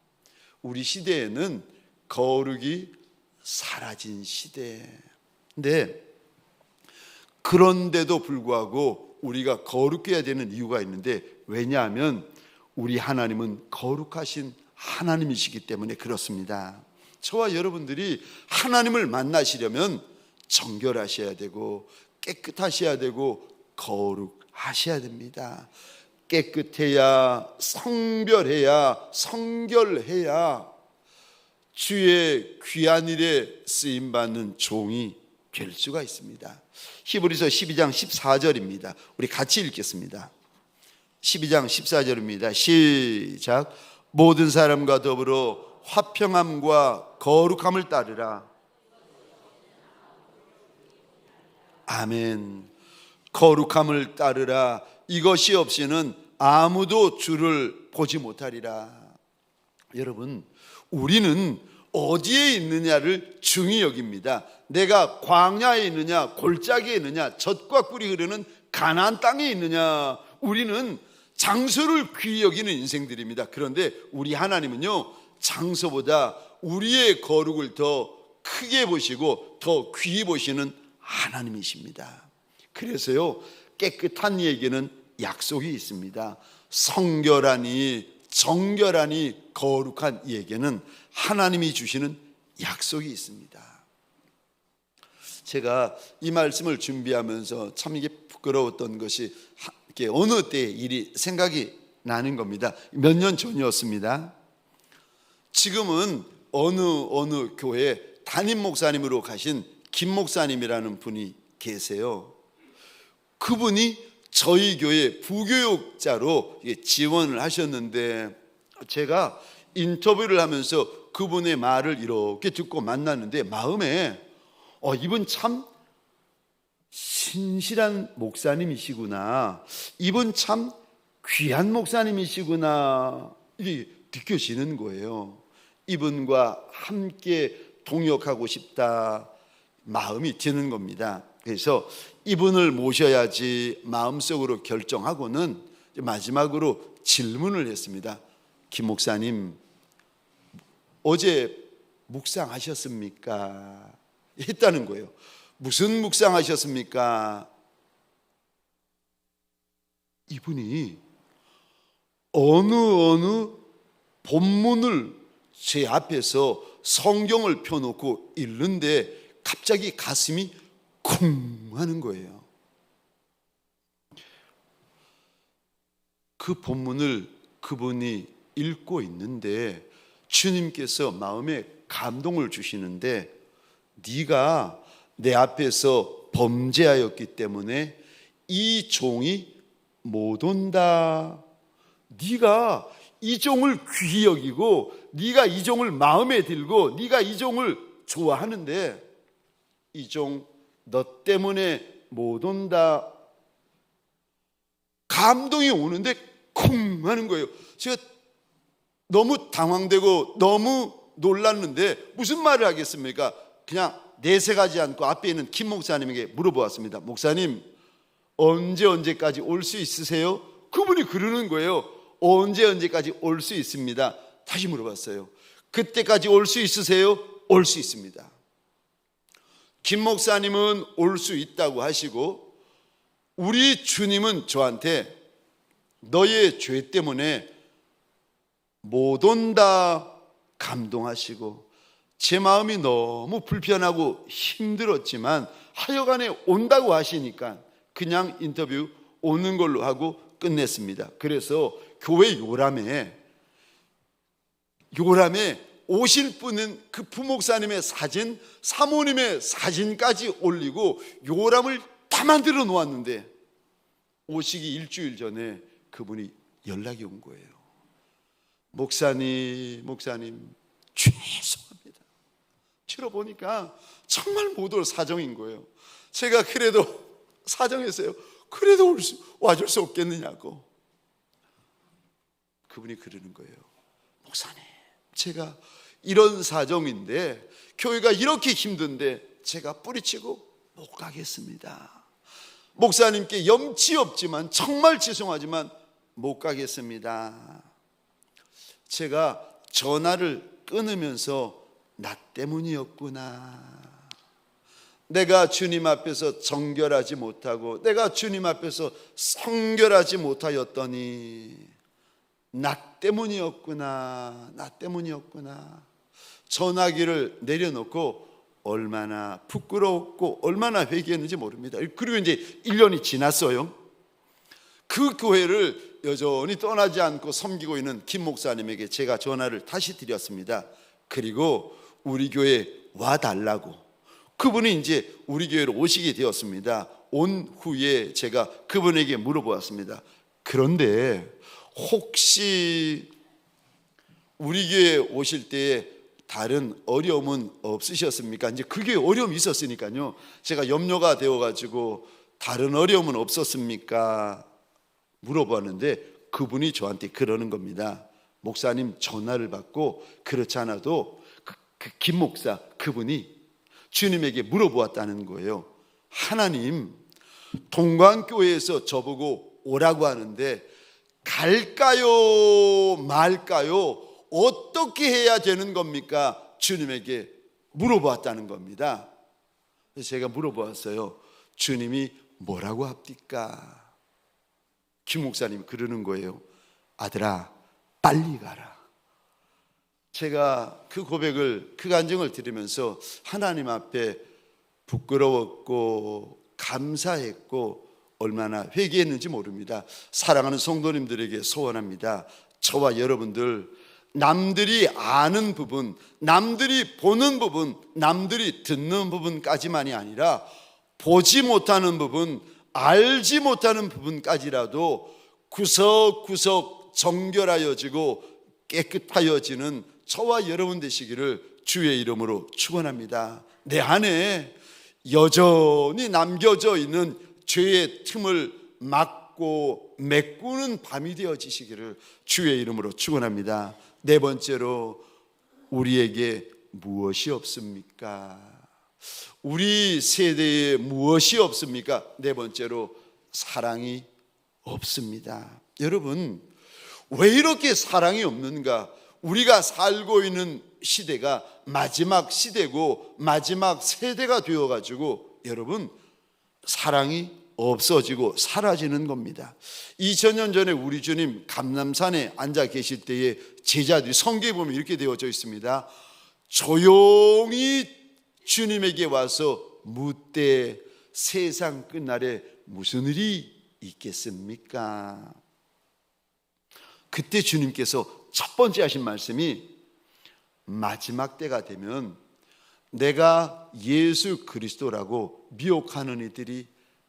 우리 시대에는 거룩이 사라진 시대인데, 그런데도 불구하고 우리가 거룩해야 되는 이유가 있는데, 왜냐하면 우리 하나님은 거룩하신 하나님이시기 때문에 그렇습니다. 저와 여러분들이 하나님을 만나시려면 정결하셔야 되고 깨끗하셔야 되고 거룩하셔야 됩니다. 깨끗해야, 성별해야, 성결해야 주의 귀한 일에 쓰임받는 종이 될 수가 있습니다. 히브리서 12장 14절입니다. 우리 같이 읽겠습니다. 12장 14절입니다. 시작. 모든 사람과 더불어 화평함과 거룩함을 따르라. 아멘. 거룩함을 따르라. 이것이 없이는 아무도 주를 보지 못하리라. 여러분, 우리는 어디에 있느냐를 중히 여깁니다. 내가 광야에 있느냐, 골짜기에 있느냐, 젖과 꿀이 흐르는 가나안 땅에 있느냐, 우리는 장소를 귀히 여기는 인생들입니다. 그런데 우리 하나님은요, 장소보다 우리의 거룩을 더 크게 보시고 더 귀히 보시는 하나님이십니다. 그래서요, 깨끗한 얘기는 약속이 있습니다. 성결하니 정결하니 거룩한 이에게는 하나님이 주시는 약속이 있습니다. 제가 이 말씀을 준비하면서 참 이게 부끄러웠던 것이 이렇게 어느 때의 일이 생각이 나는 겁니다. 몇 년 전이었습니다. 지금은 어느 교회 담임 목사님으로 가신 김 목사님이라는 분이 계세요. 그분이 저희 교회 부교육자로 지원을 하셨는데, 제가 인터뷰를 하면서 그분의 말을 이렇게 듣고 만났는데 마음에 이분 참 신실한 목사님이시구나, 이분 참 귀한 목사님이시구나, 이게 느껴지는 거예요. 이분과 함께 동역하고 싶다 마음이 드는 겁니다. 그래서 이분을 모셔야지 마음속으로 결정하고는 마지막으로 질문을 했습니다. 김 목사님, 어제 묵상하셨습니까? 했다는 거예요. 무슨 묵상하셨습니까? 이분이 어느 본문을 제 앞에서 성경을 펴놓고 읽는데 갑자기 가슴이 쿵 하는 거예요. 그 본문을 그분이 읽고 있는데 주님께서 마음에 감동을 주시는데, 네가 내 앞에서 범죄하였기 때문에 이 종이 못 온다. 네가 이 종을 귀히 여기고 네가 이 종을 마음에 들고 네가 이 종을 좋아하는데 이 종 너 때문에 못 온다. 감동이 오는데 쿵 하는 거예요. 제가 너무 당황되고 너무 놀랐는데 무슨 말을 하겠습니까? 그냥 내색하지 않고 앞에 있는 김 목사님에게 물어보았습니다. 목사님, 언제까지 올 수 있으세요? 그분이 그러는 거예요. 언제까지 올 수 있습니다. 다시 물어봤어요. 그때까지 올 수 있으세요? 올 수 있습니다. 김 목사님은 올 수 있다고 하시고 우리 주님은 저한테 너의 죄 때문에 못 온다 감동하시고 제 마음이 너무 불편하고 힘들었지만 하여간에 온다고 하시니까 그냥 인터뷰 오는 걸로 하고 끝냈습니다. 그래서 교회 요람에 오실 분은 그 부목사님의 사진, 사모님의 사진까지 올리고 요람을 다 만들어 놓았는데 오시기 일주일 전에 그분이 연락이 온 거예요. 목사님 죄송합니다. 치러보니까 정말 못 올 사정인 거예요. 제가 그래도 사정했어요. 그래도 와줄 수 없겠느냐고. 그분이 그러는 거예요. 목사님, 제가 이런 사정인데 교회가 이렇게 힘든데 제가 뿌리치고 못 가겠습니다. 목사님께 염치 없지만 정말 죄송하지만 못 가겠습니다. 제가 전화를 끊으면서 나 때문이었구나. 내가 주님 앞에서 정결하지 못하고 내가 주님 앞에서 성결하지 못하였더니 나 때문이었구나. 전화기를 내려놓고 얼마나 부끄러웠고 얼마나 회개했는지 모릅니다. 그리고 이제 1년이 지났어요. 그 교회를 여전히 떠나지 않고 섬기고 있는 김 목사님에게 제가 전화를 다시 드렸습니다. 그리고 우리 교회에 와달라고. 그분이 이제 우리 교회로 오시게 되었습니다. 온 후에 제가 그분에게 물어보았습니다. 그런데 혹시 우리 교회에 오실 때에 다른 어려움은 없으셨습니까? 이제 그게 어려움이 있었으니까요. 제가 염려가 되어가지고 다른 어려움은 없었습니까? 물어봤는데 그분이 저한테 그러는 겁니다. 목사님 전화를 받고 그렇지 않아도 김 목사 그분이 주님에게 물어보았다는 거예요. 하나님, 동광교회에서 저보고 오라고 하는데 갈까요 말까요? 어떻게 해야 되는 겁니까? 주님에게 물어보았다는 겁니다. 그래서 제가 물어보았어요. 주님이 뭐라고 합니까? 김 목사님이 그러는 거예요. 아들아, 빨리 가라. 제가 그 고백을, 그 간증을 들으면서 하나님 앞에 부끄러웠고 감사했고 얼마나 회개했는지 모릅니다. 사랑하는 성도님들에게 소원합니다. 저와 여러분들, 남들이 아는 부분, 남들이 보는 부분, 남들이 듣는 부분까지만이 아니라 보지 못하는 부분, 알지 못하는 부분까지라도 구석구석 정결하여지고 깨끗하여지는 저와 여러분 되시기를 주의 이름으로 축원합니다. 내 안에 여전히 남겨져 있는 죄의 틈을 막고 메꾸는 밤이 되어지시기를 주의 이름으로 축원합니다. 네 번째로, 우리에게 무엇이 없습니까? 우리 세대에 무엇이 없습니까? 네 번째로, 사랑이 없습니다. 여러분, 왜 이렇게 사랑이 없는가? 우리가 살고 있는 시대가 마지막 시대고 마지막 세대가 되어가지고 여러분, 사랑이 없어지고 사라지는 겁니다. 2000년 전에 우리 주님 감람산에 앉아 계실 때에 제자들이, 성경에 보면 이렇게 되어져 있습니다. 조용히 주님에게 와서 묻되 세상 끝날에 무슨 일이 있겠습니까? 그때 주님께서 첫 번째 하신 말씀이, 마지막 때가 되면 내가 예수 그리스도라고 미혹하는 이들이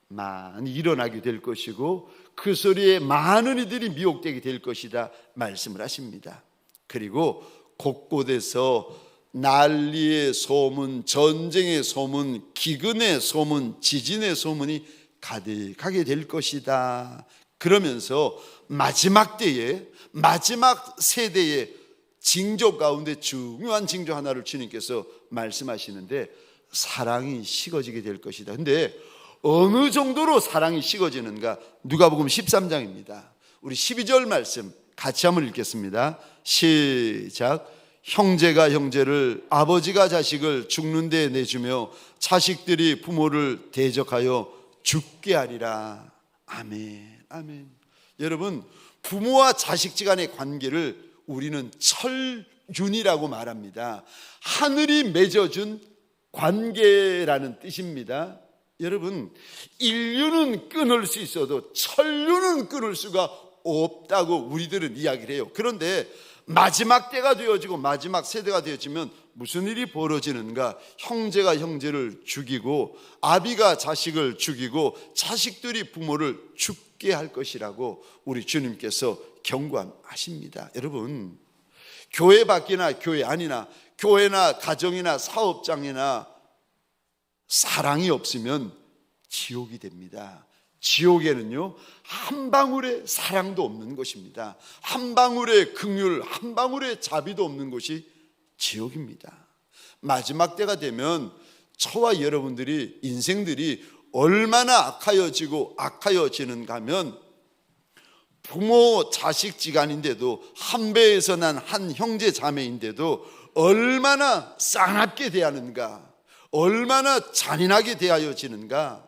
많이 일어나게 될 것이고 그 소리에 많은 이들이 미혹되게 될 것이다 말씀을 하십니다. 그리고 곳곳에서 난리의 소문, 전쟁의 소문, 기근의 소문, 지진의 소문이 가득하게 될 것이다. 그러면서 마지막 때에, 마지막 세대의 징조 가운데 중요한 징조 하나를 주님께서 말씀하시는데, 사랑이 식어지게 될 것이다. 근데 어느 정도로 사랑이 식어지는가? 누가복음 13장입니다. 우리 12절 말씀 같이 한번 읽겠습니다. 시작. 형제가 형제를, 아버지가 자식을 죽는 데 내주며 자식들이 부모를 대적하여 죽게 하리라. 아멘. 아멘. 여러분, 부모와 자식지간의 관계를 우리는 철윤이라고 말합니다. 하늘이 맺어준 관계라는 뜻입니다. 여러분, 인류는 끊을 수 있어도 천류는 끊을 수가 없다고 우리들은 이야기를 해요. 그런데 마지막 때가 되어지고 마지막 세대가 되어지면 무슨 일이 벌어지는가? 형제가 형제를 죽이고 아비가 자식을 죽이고 자식들이 부모를 죽게 할 것이라고 우리 주님께서 경고하십니다. 여러분, 교회 밖이나 교회 안이나 교회나 가정이나 사업장이나 사랑이 없으면 지옥이 됩니다. 지옥에는요, 한 방울의 사랑도 없는 것입니다. 한 방울의 긍휼, 한 방울의 자비도 없는 것이 지옥입니다. 마지막 때가 되면 저와 여러분들이 인생들이 얼마나 악하여지는가 하면 부모 자식 지간인데도 한 배에서 난 한 형제 자매인데도 얼마나 싸납게 대하는가, 얼마나 잔인하게 대하여지는가.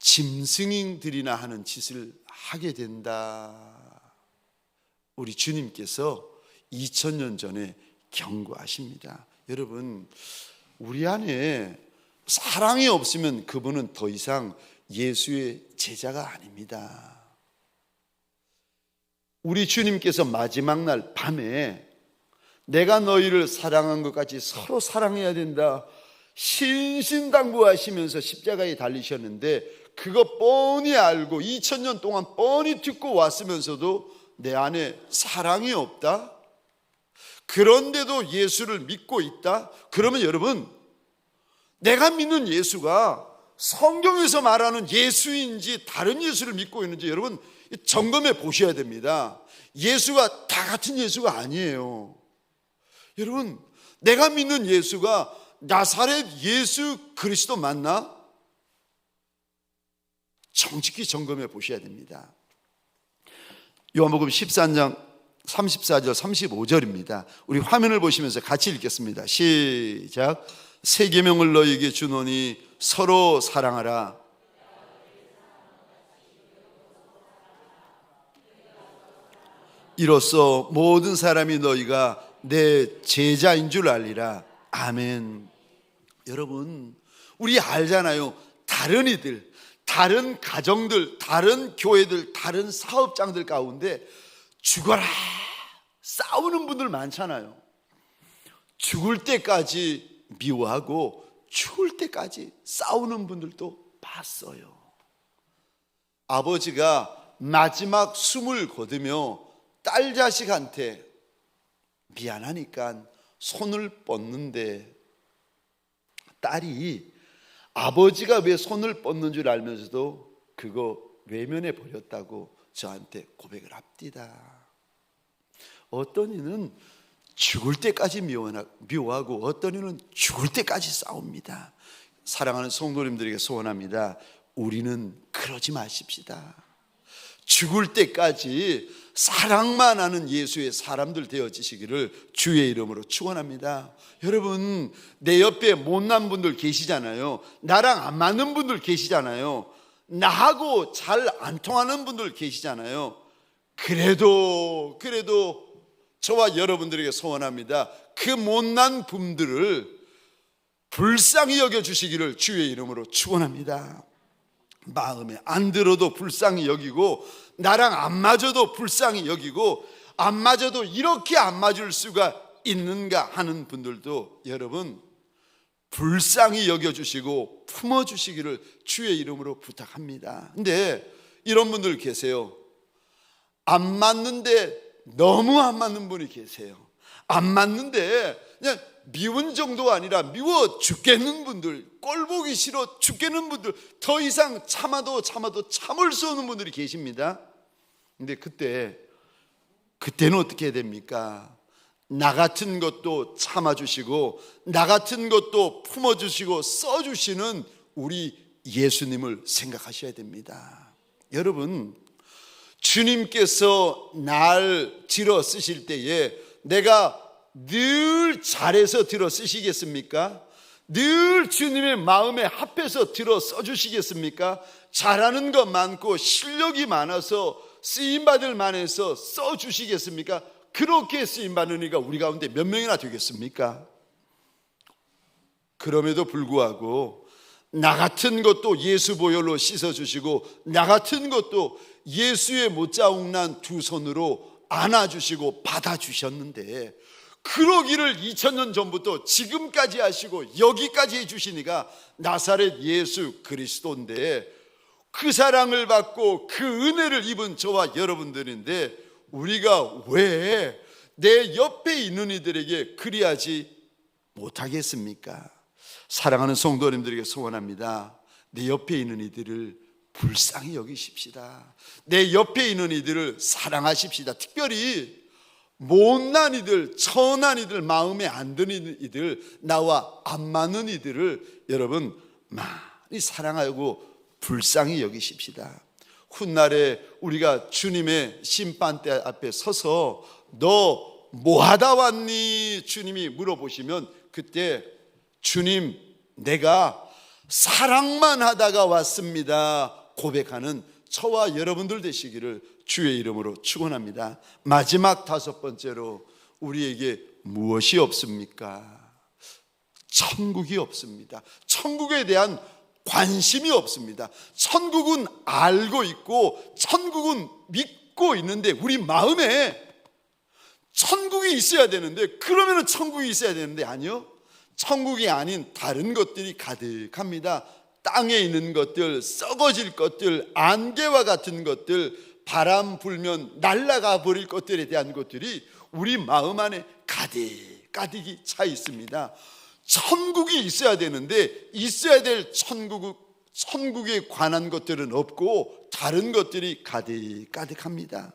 짐승들이나 하는 짓을 하게 된다. 우리 주님께서 2000년 전에 경고하십니다. 여러분, 우리 안에 사랑이 없으면 그분은 더 이상 예수의 제자가 아닙니다. 우리 주님께서 마지막 날 밤에 내가 너희를 사랑한 것 같이 서로 사랑해야 된다 신신당부하시면서 십자가에 달리셨는데, 그거 뻔히 알고 2000년 동안 뻔히 듣고 왔으면서도 내 안에 사랑이 없다? 그런데도 예수를 믿고 있다? 그러면 여러분, 내가 믿는 예수가 성경에서 말하는 예수인지 다른 예수를 믿고 있는지 여러분 점검해 보셔야 됩니다. 예수가 다 같은 예수가 아니에요. 여러분, 내가 믿는 예수가 나사렛 예수 그리스도 맞나? 정직히 점검해 보셔야 됩니다. 요한복음 13장 34절 35절입니다. 우리 화면을 보시면서 같이 읽겠습니다. 시작. 새 계명을 너희에게 주노니 서로 사랑하라. 이로써 모든 사람이 너희가 내 제자인 줄 알리라. 아멘. 여러분, 우리 알잖아요. 다른 이들, 다른 가정들, 다른 교회들, 다른 사업장들 가운데 죽어라 싸우는 분들 많잖아요. 죽을 때까지 미워하고 죽을 때까지 싸우는 분들도 봤어요. 아버지가 마지막 숨을 거두며 딸 자식한테 미안하니까 손을 뻗는데, 딸이 아버지가 왜 손을 뻗는 줄 알면서도 그거 외면해 버렸다고 저한테 고백을 합디다. 어떤 이는 죽을 때까지 미워하고 어떤 이는 죽을 때까지 싸웁니다. 사랑하는 성도님들에게 소원합니다. 우리는 그러지 마십시다. 죽을 때까지 사랑만 하는 예수의 사람들 되어지시기를 주의 이름으로 축원합니다. 여러분, 내 옆에 못난 분들 계시잖아요. 나랑 안 맞는 분들 계시잖아요. 나하고 잘 안 통하는 분들 계시잖아요. 그래도 저와 여러분들에게 소원합니다. 그 못난 분들을 불쌍히 여겨주시기를 주의 이름으로 축원합니다. 마음에 안 들어도 불쌍히 여기고, 나랑 안 맞아도 불쌍히 여기고, 안 맞아도 이렇게 안 맞을 수가 있는가 하는 분들도 여러분 불쌍히 여겨주시고 품어주시기를 주의 이름으로 부탁합니다. 근데 이런 분들 계세요. 안 맞는데 너무 안 맞는 분이 계세요. 안 맞는데 그냥 미운 정도가 아니라 미워 죽겠는 분들, 꼴 보기 싫어 죽겠는 분들, 더 이상 참아도 참을 수 없는 분들이 계십니다. 근데 그때는 어떻게 해야 됩니까? 나 같은 것도 참아주시고 나 같은 것도 품어주시고 써주시는 우리 예수님을 생각하셔야 됩니다. 여러분, 주님께서 날 질어 쓰실 때에 내가 늘 잘해서 들어 쓰시겠습니까? 늘 주님의 마음에 합해서 들어 써주시겠습니까? 잘하는 것 많고 실력이 많아서 쓰임받을 만해서 써주시겠습니까? 그렇게 쓰임받는 이가 우리 가운데 몇 명이나 되겠습니까? 그럼에도 불구하고 나 같은 것도 예수 보혈로 씻어주시고 나 같은 것도 예수의 못자국난 두 손으로 안아주시고 받아주셨는데 그러기를 2000년 전부터 지금까지 하시고 여기까지 해주시니까 나사렛 예수 그리스도인데 그 사랑을 받고 그 은혜를 입은 저와 여러분들인데 우리가 왜 내 옆에 있는 이들에게 그리하지 못하겠습니까? 사랑하는 성도님들에게 소원합니다. 내 옆에 있는 이들을 불쌍히 여기십시다. 내 옆에 있는 이들을 사랑하십시다. 특별히 못난 이들, 천한 이들, 마음에 안 드는 이들, 나와 안 맞는 이들을 여러분 많이 사랑하고 불쌍히 여기십시다. 훗날에 우리가 주님의 심판대 앞에 서서 너 뭐 하다 왔니? 주님이 물어보시면 그때 주님 내가 사랑만 하다가 왔습니다 고백하는 저와 여러분들 되시기를 주의 이름으로 축원합니다. 마지막 다섯 번째로 우리에게 무엇이 없습니까? 천국이 없습니다. 천국에 대한 관심이 없습니다. 천국은 알고 있고 천국은 믿고 있는데 우리 마음에 천국이 있어야 되는데 그러면 천국이 있어야 되는데 아니요, 천국이 아닌 다른 것들이 가득합니다. 땅에 있는 것들, 썩어질 것들, 안개와 같은 것들, 바람 불면 날아가 버릴 것들에 대한 것들이 우리 마음 안에 가득이 차 있습니다. 천국이 있어야 되는데 있어야 될 천국에 관한 것들은 없고 다른 것들이 가득합니다.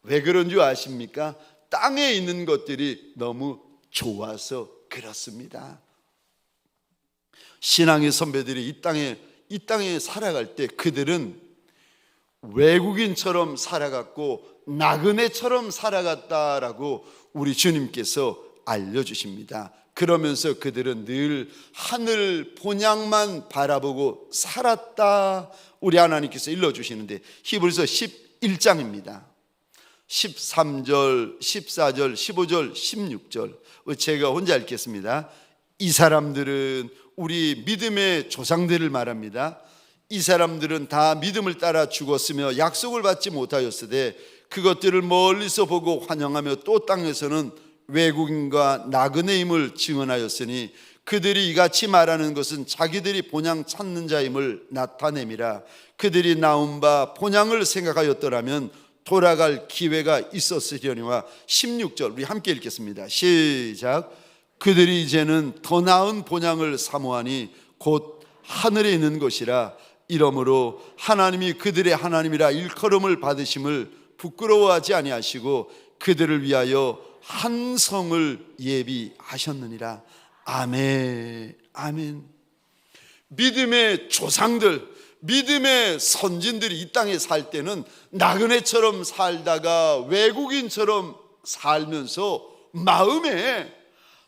왜 그런 줄 아십니까? 땅에 있는 것들이 너무 좋아서 그렇습니다. 신앙의 선배들이 이 땅에 살아갈 때 그들은 외국인처럼 살아갔고 나그네처럼 살아갔다라고 우리 주님께서 알려주십니다. 그러면서 그들은 늘 하늘 본향만 바라보고 살았다 우리 하나님께서 일러주시는데 히브리서 11장입니다 13절, 14절, 15절, 16절 제가 혼자 읽겠습니다. 이 사람들은 우리 믿음의 조상들을 말합니다. 이 사람들은 다 믿음을 따라 죽었으며 약속을 받지 못하였으되 그것들을 멀리서 보고 환영하며 또 땅에서는 외국인과 나그네임을 증언하였으니 그들이 이같이 말하는 것은 자기들이 본향 찾는 자임을 나타냄이라. 그들이 나온 바 본향을 생각하였더라면 돌아갈 기회가 있었으려니와. 16절 우리 함께 읽겠습니다. 시작. 그들이 이제는 더 나은 본향을 사모하니 곧 하늘에 있는 것이라. 이러므로 하나님이 그들의 하나님이라 일컬음을 받으심을 부끄러워하지 아니하시고 그들을 위하여 한 성을 예비하셨느니라. 아멘. 아멘. 믿음의 조상들, 믿음의 선진들이 이 땅에 살 때는 나그네처럼 살다가 외국인처럼 살면서 마음에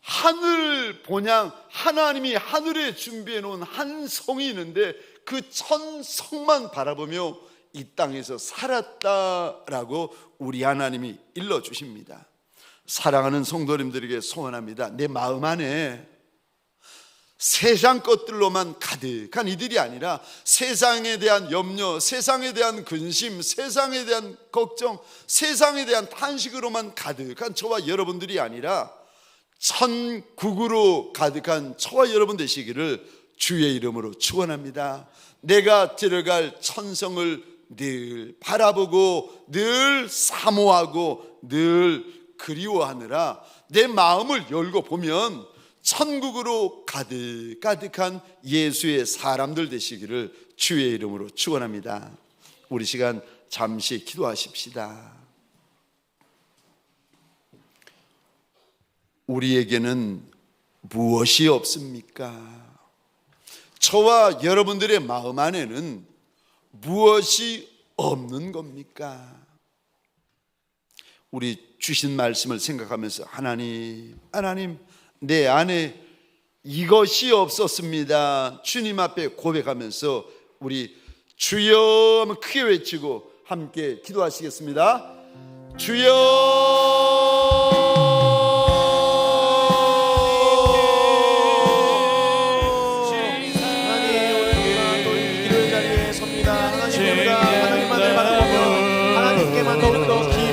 하늘 본향, 하나님이 하늘에 준비해 놓은 한 성이 있는데 그 천성만 바라보며 이 땅에서 살았다라고 우리 하나님이 일러주십니다. 사랑하는 성도님들에게 소원합니다. 내 마음 안에 세상 것들로만 가득한 이들이 아니라 세상에 대한 염려, 세상에 대한 근심, 세상에 대한 걱정, 세상에 대한 탄식으로만 가득한 저와 여러분들이 아니라 천국으로 가득한 저와 여러분 되시기를 주의 이름으로 축원합니다. 내가 들어갈 천성을 늘 바라보고 늘 사모하고 늘 그리워하느라 내 마음을 열고 보면 천국으로 가득한 예수의 사람들 되시기를 주의 이름으로 축원합니다. 우리 시간 잠시 기도하십시다. 우리에게는 무엇이 없습니까? 저와 여러분들의 마음 안에는 무엇이 없는 겁니까? 우리 주신 말씀을 생각하면서 하나님 내 안에 이것이 없었습니다. 주님 앞에 고백하면서 우리 주여 하면 크게 외치고 함께 기도하시겠습니다. 주여 하나님께만 더욱더 깊이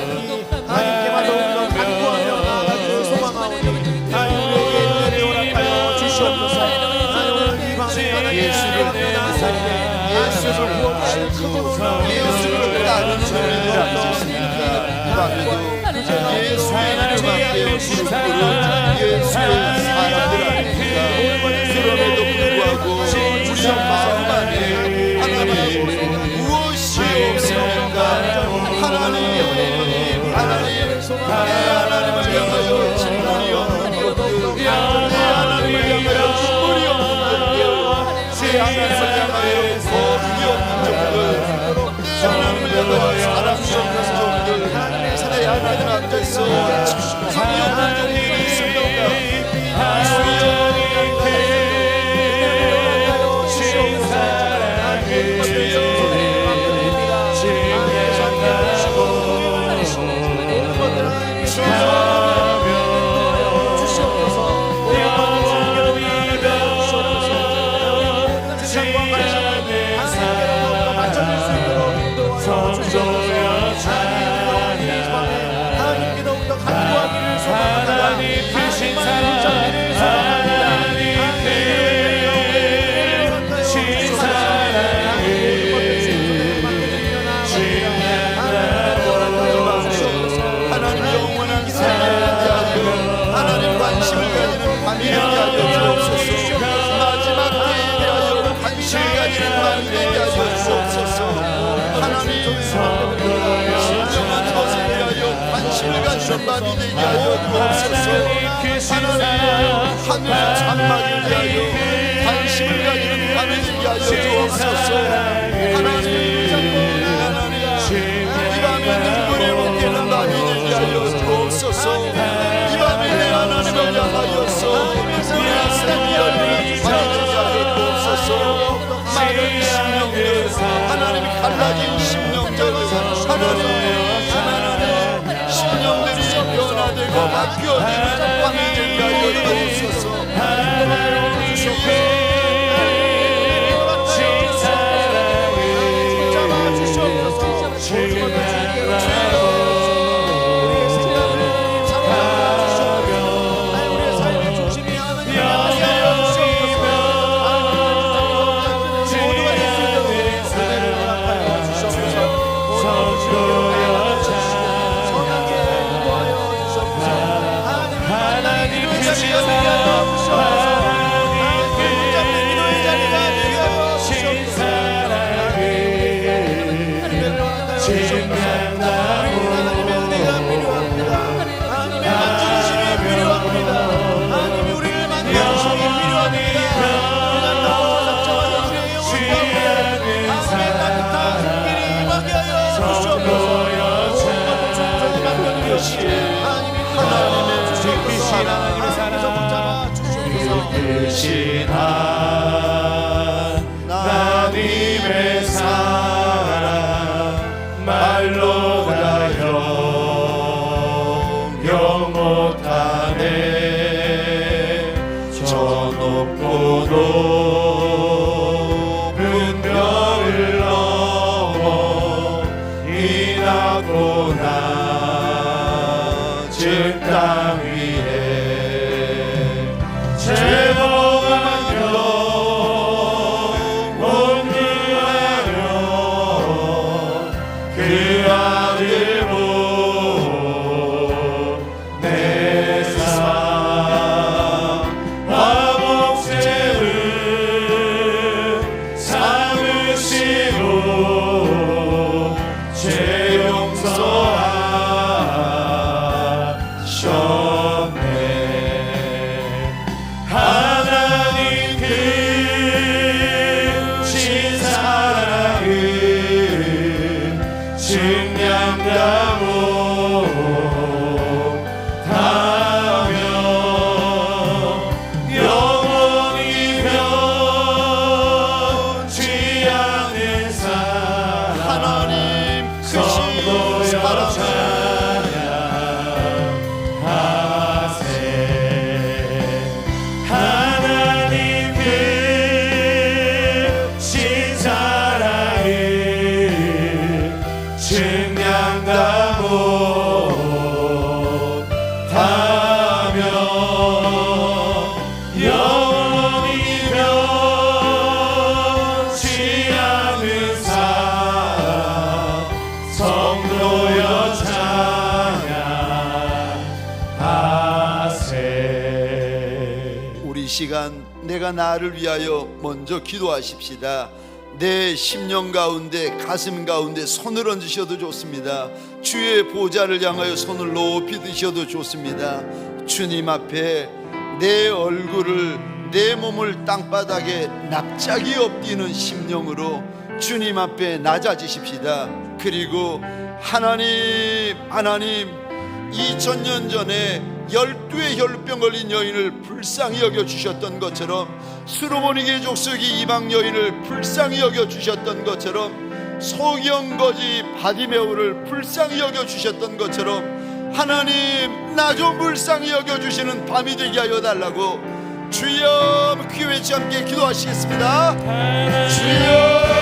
하나님께만 더욱더 간구하며 나아가기를 소망하오니 우리에게 은혜를 허락하여 주시옵소서. 오늘 이 밤에 하나님의 기도하며 나아가기를 예수를 부어주시는 크고 예수를 따르는 우리들 아니겠습니까? 이 밤에도 예수의 이름 앞에 무릎 꿇은 예수의 사람들 아닙니까? 그럼에도 불구하고 우리 마음 안에 하나님 무엇이 없습니까? 하나님을 향하여 진물이 없는 것들, 내 하나님을 향하여 눈물이 없는 것들, 내 하나님을 향하여 거룩이 없는 것들, 내 하나님을 향하여 사랑이 없는 것들, 내 하나님 앞에서 감이 없는 것들이 있습니까? 주여 하나님께 더욱더 간구하기를 소망합니다. 하나님 영원한 생명을 위하여 하나님 관심을 가지는 밤이 되게 하여 주옵소서. 마지막 때에 대하여 관심을 가지는 밤이 되게 하여 주옵소서. 하나님 신령한 것에 대하여 관심을 가지는 밤이 되게 하여 주옵소서. 하나님 하늘의 장막을 위하여 관심을 가지는 밤이 되게 하여 주옵소서. 하나님 이 밤에 눈물을 못 깨는 밤이 되게 하여 주옵소서. 이 밤에 내 하나님을 향하여서 우리의 삶이 열리는 밤이 되게 하여 주옵소서. 마른 심령들 하나님이 갈라진 심령들 하나님 심령들이 변화되고 바뀌어지는 밤이 되게 하여 주옵소서. 크신 하나님의 사랑 말로 다 형용 못하네. 저 높고 높은 별을 넘어 이 낮고 낮은 땅 위에 제복한 영 온유하여 그 아들 보내사 화목제를 삼으시고 죄 용서하셨네. 시간 내가 나를 위하여 먼저 기도하십시다. 내 심령 가운데 가슴 가운데 손을 얹으셔도 좋습니다. 주의 보좌를 향하여 손을 높이 드셔도 좋습니다. 주님 앞에 내 얼굴을 내 몸을 땅바닥에 납작이 엎디는 심령으로 주님 앞에 낮아지십시다. 그리고 하나님 2000년 전에 12의 혈병 걸린 여인을 불쌍히 여겨주셨던 것처럼, 수르보니게 족속이 이방 여인을 불쌍히 여겨주셨던 것처럼, 소경거지 바디메오를 불쌍히 여겨주셨던 것처럼 하나님 나 좀 불쌍히 여겨주시는 밤이 되게 하여 달라고 주여 귀 외치 함께 기도하시겠습니다. 주여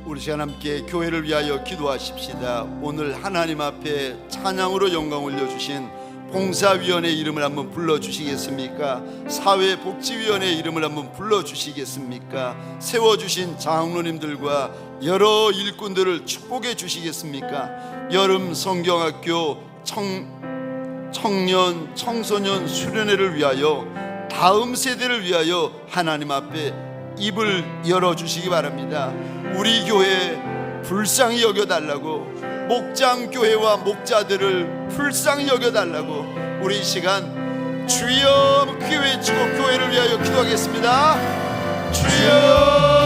우리 시간 함께 교회를 위하여 기도하십시다. 오늘 하나님 앞에 찬양으로 영광 올려주신 봉사위원회 이름을 한번 불러주시겠습니까? 사회복지위원회 이름을 한번 불러주시겠습니까? 세워주신 장로님들과 여러 일꾼들을 축복해 주시겠습니까? 여름 성경학교 청년 청소년 수련회를 위하여, 다음 세대를 위하여 하나님 앞에 입을 열어주시기 바랍니다. 우리 교회 불쌍히 여겨달라고, 목장교회와 목자들을 불쌍히 여겨달라고 우리 이 시간 주여 귀 외치고 교회를 위하여 기도하겠습니다. 주여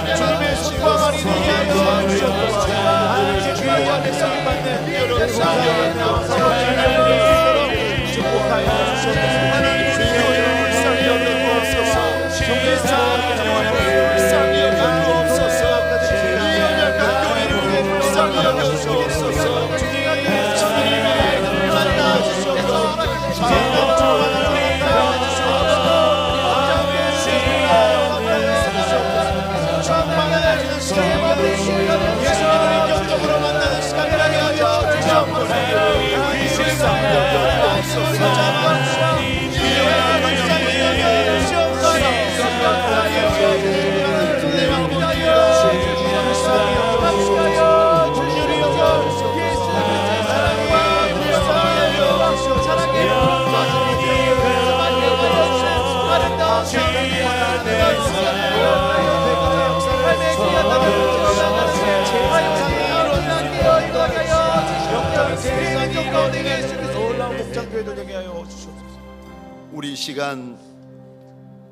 주님의 손과 말이 되게 하여 주옵소서. 하나님의 주의 백성이 받는 우리 시간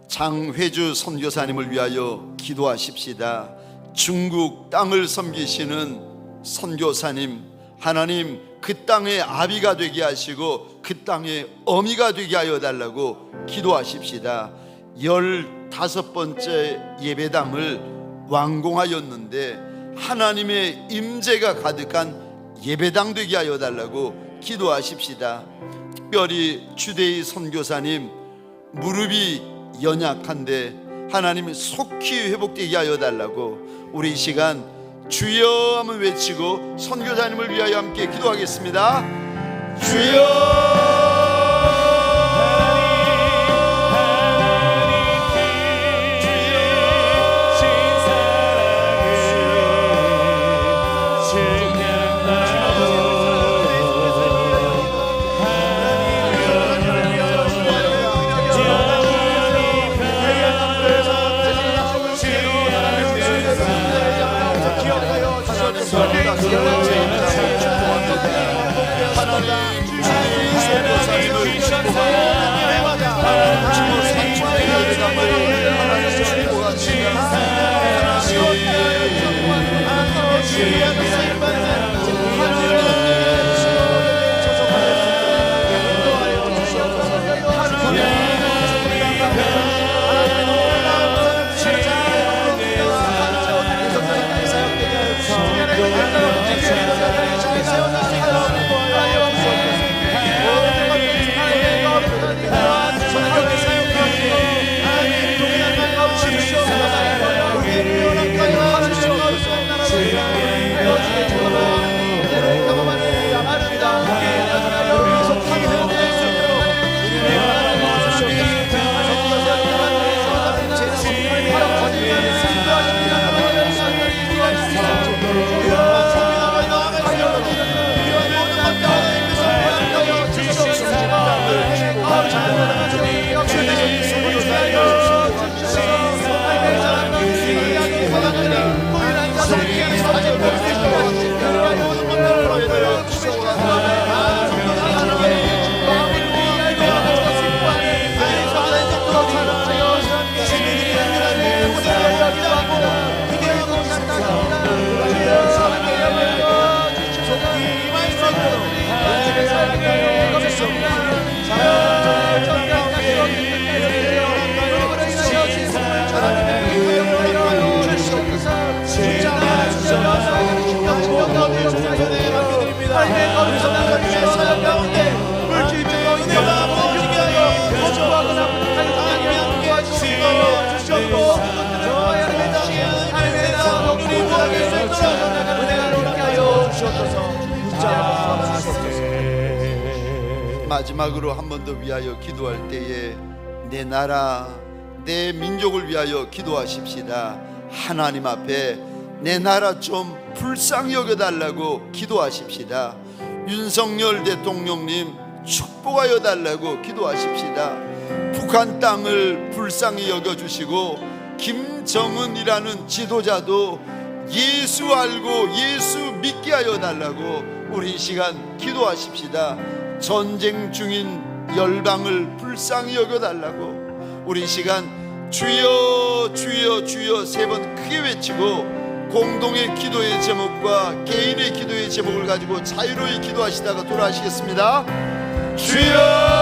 장회주 선교사님을 위하여 기도하십시다. 중국 땅을 섬기시는 선교사님, 하나님 그 땅의 아비가 되게 하시고 그 땅의 어미가 되게 하여 달라고 기도하십시다. 15번째 예배당을 완공하였는데 하나님의 임재가 가득한 예배당 되게 하여 달라고 기도하십시다. 특별히 주대희 선교사님 무릎이 연약한데 하나님 속히 회복되게 하여 달라고 우리 이 시간 주여 하면 외치고 선교사님을 위하여 함께 기도하겠습니다. 주여 마지막으로 한 번 더 위하여 기도할 때에 내 나라 내 민족을 위하여 기도하십시다. 하나님 앞에 내 나라 좀 불쌍히 여겨달라고 기도하십시다. 윤석열 대통령님 축복하여 달라고 기도하십시다. 북한 땅을 불쌍히 여겨주시고 김정은이라는 지도자도 예수 알고 예수 믿게 하여 달라고 우리 이 시간 기도하십시다. 전쟁 중인 열방을 불쌍히 여겨달라고 우리 이 시간 주여 주여 주여 3번 크게 외치고 공동의 기도의 제목과 개인의 기도의 제목을 가지고 자유로이 기도하시다가 돌아가시겠습니다. 주여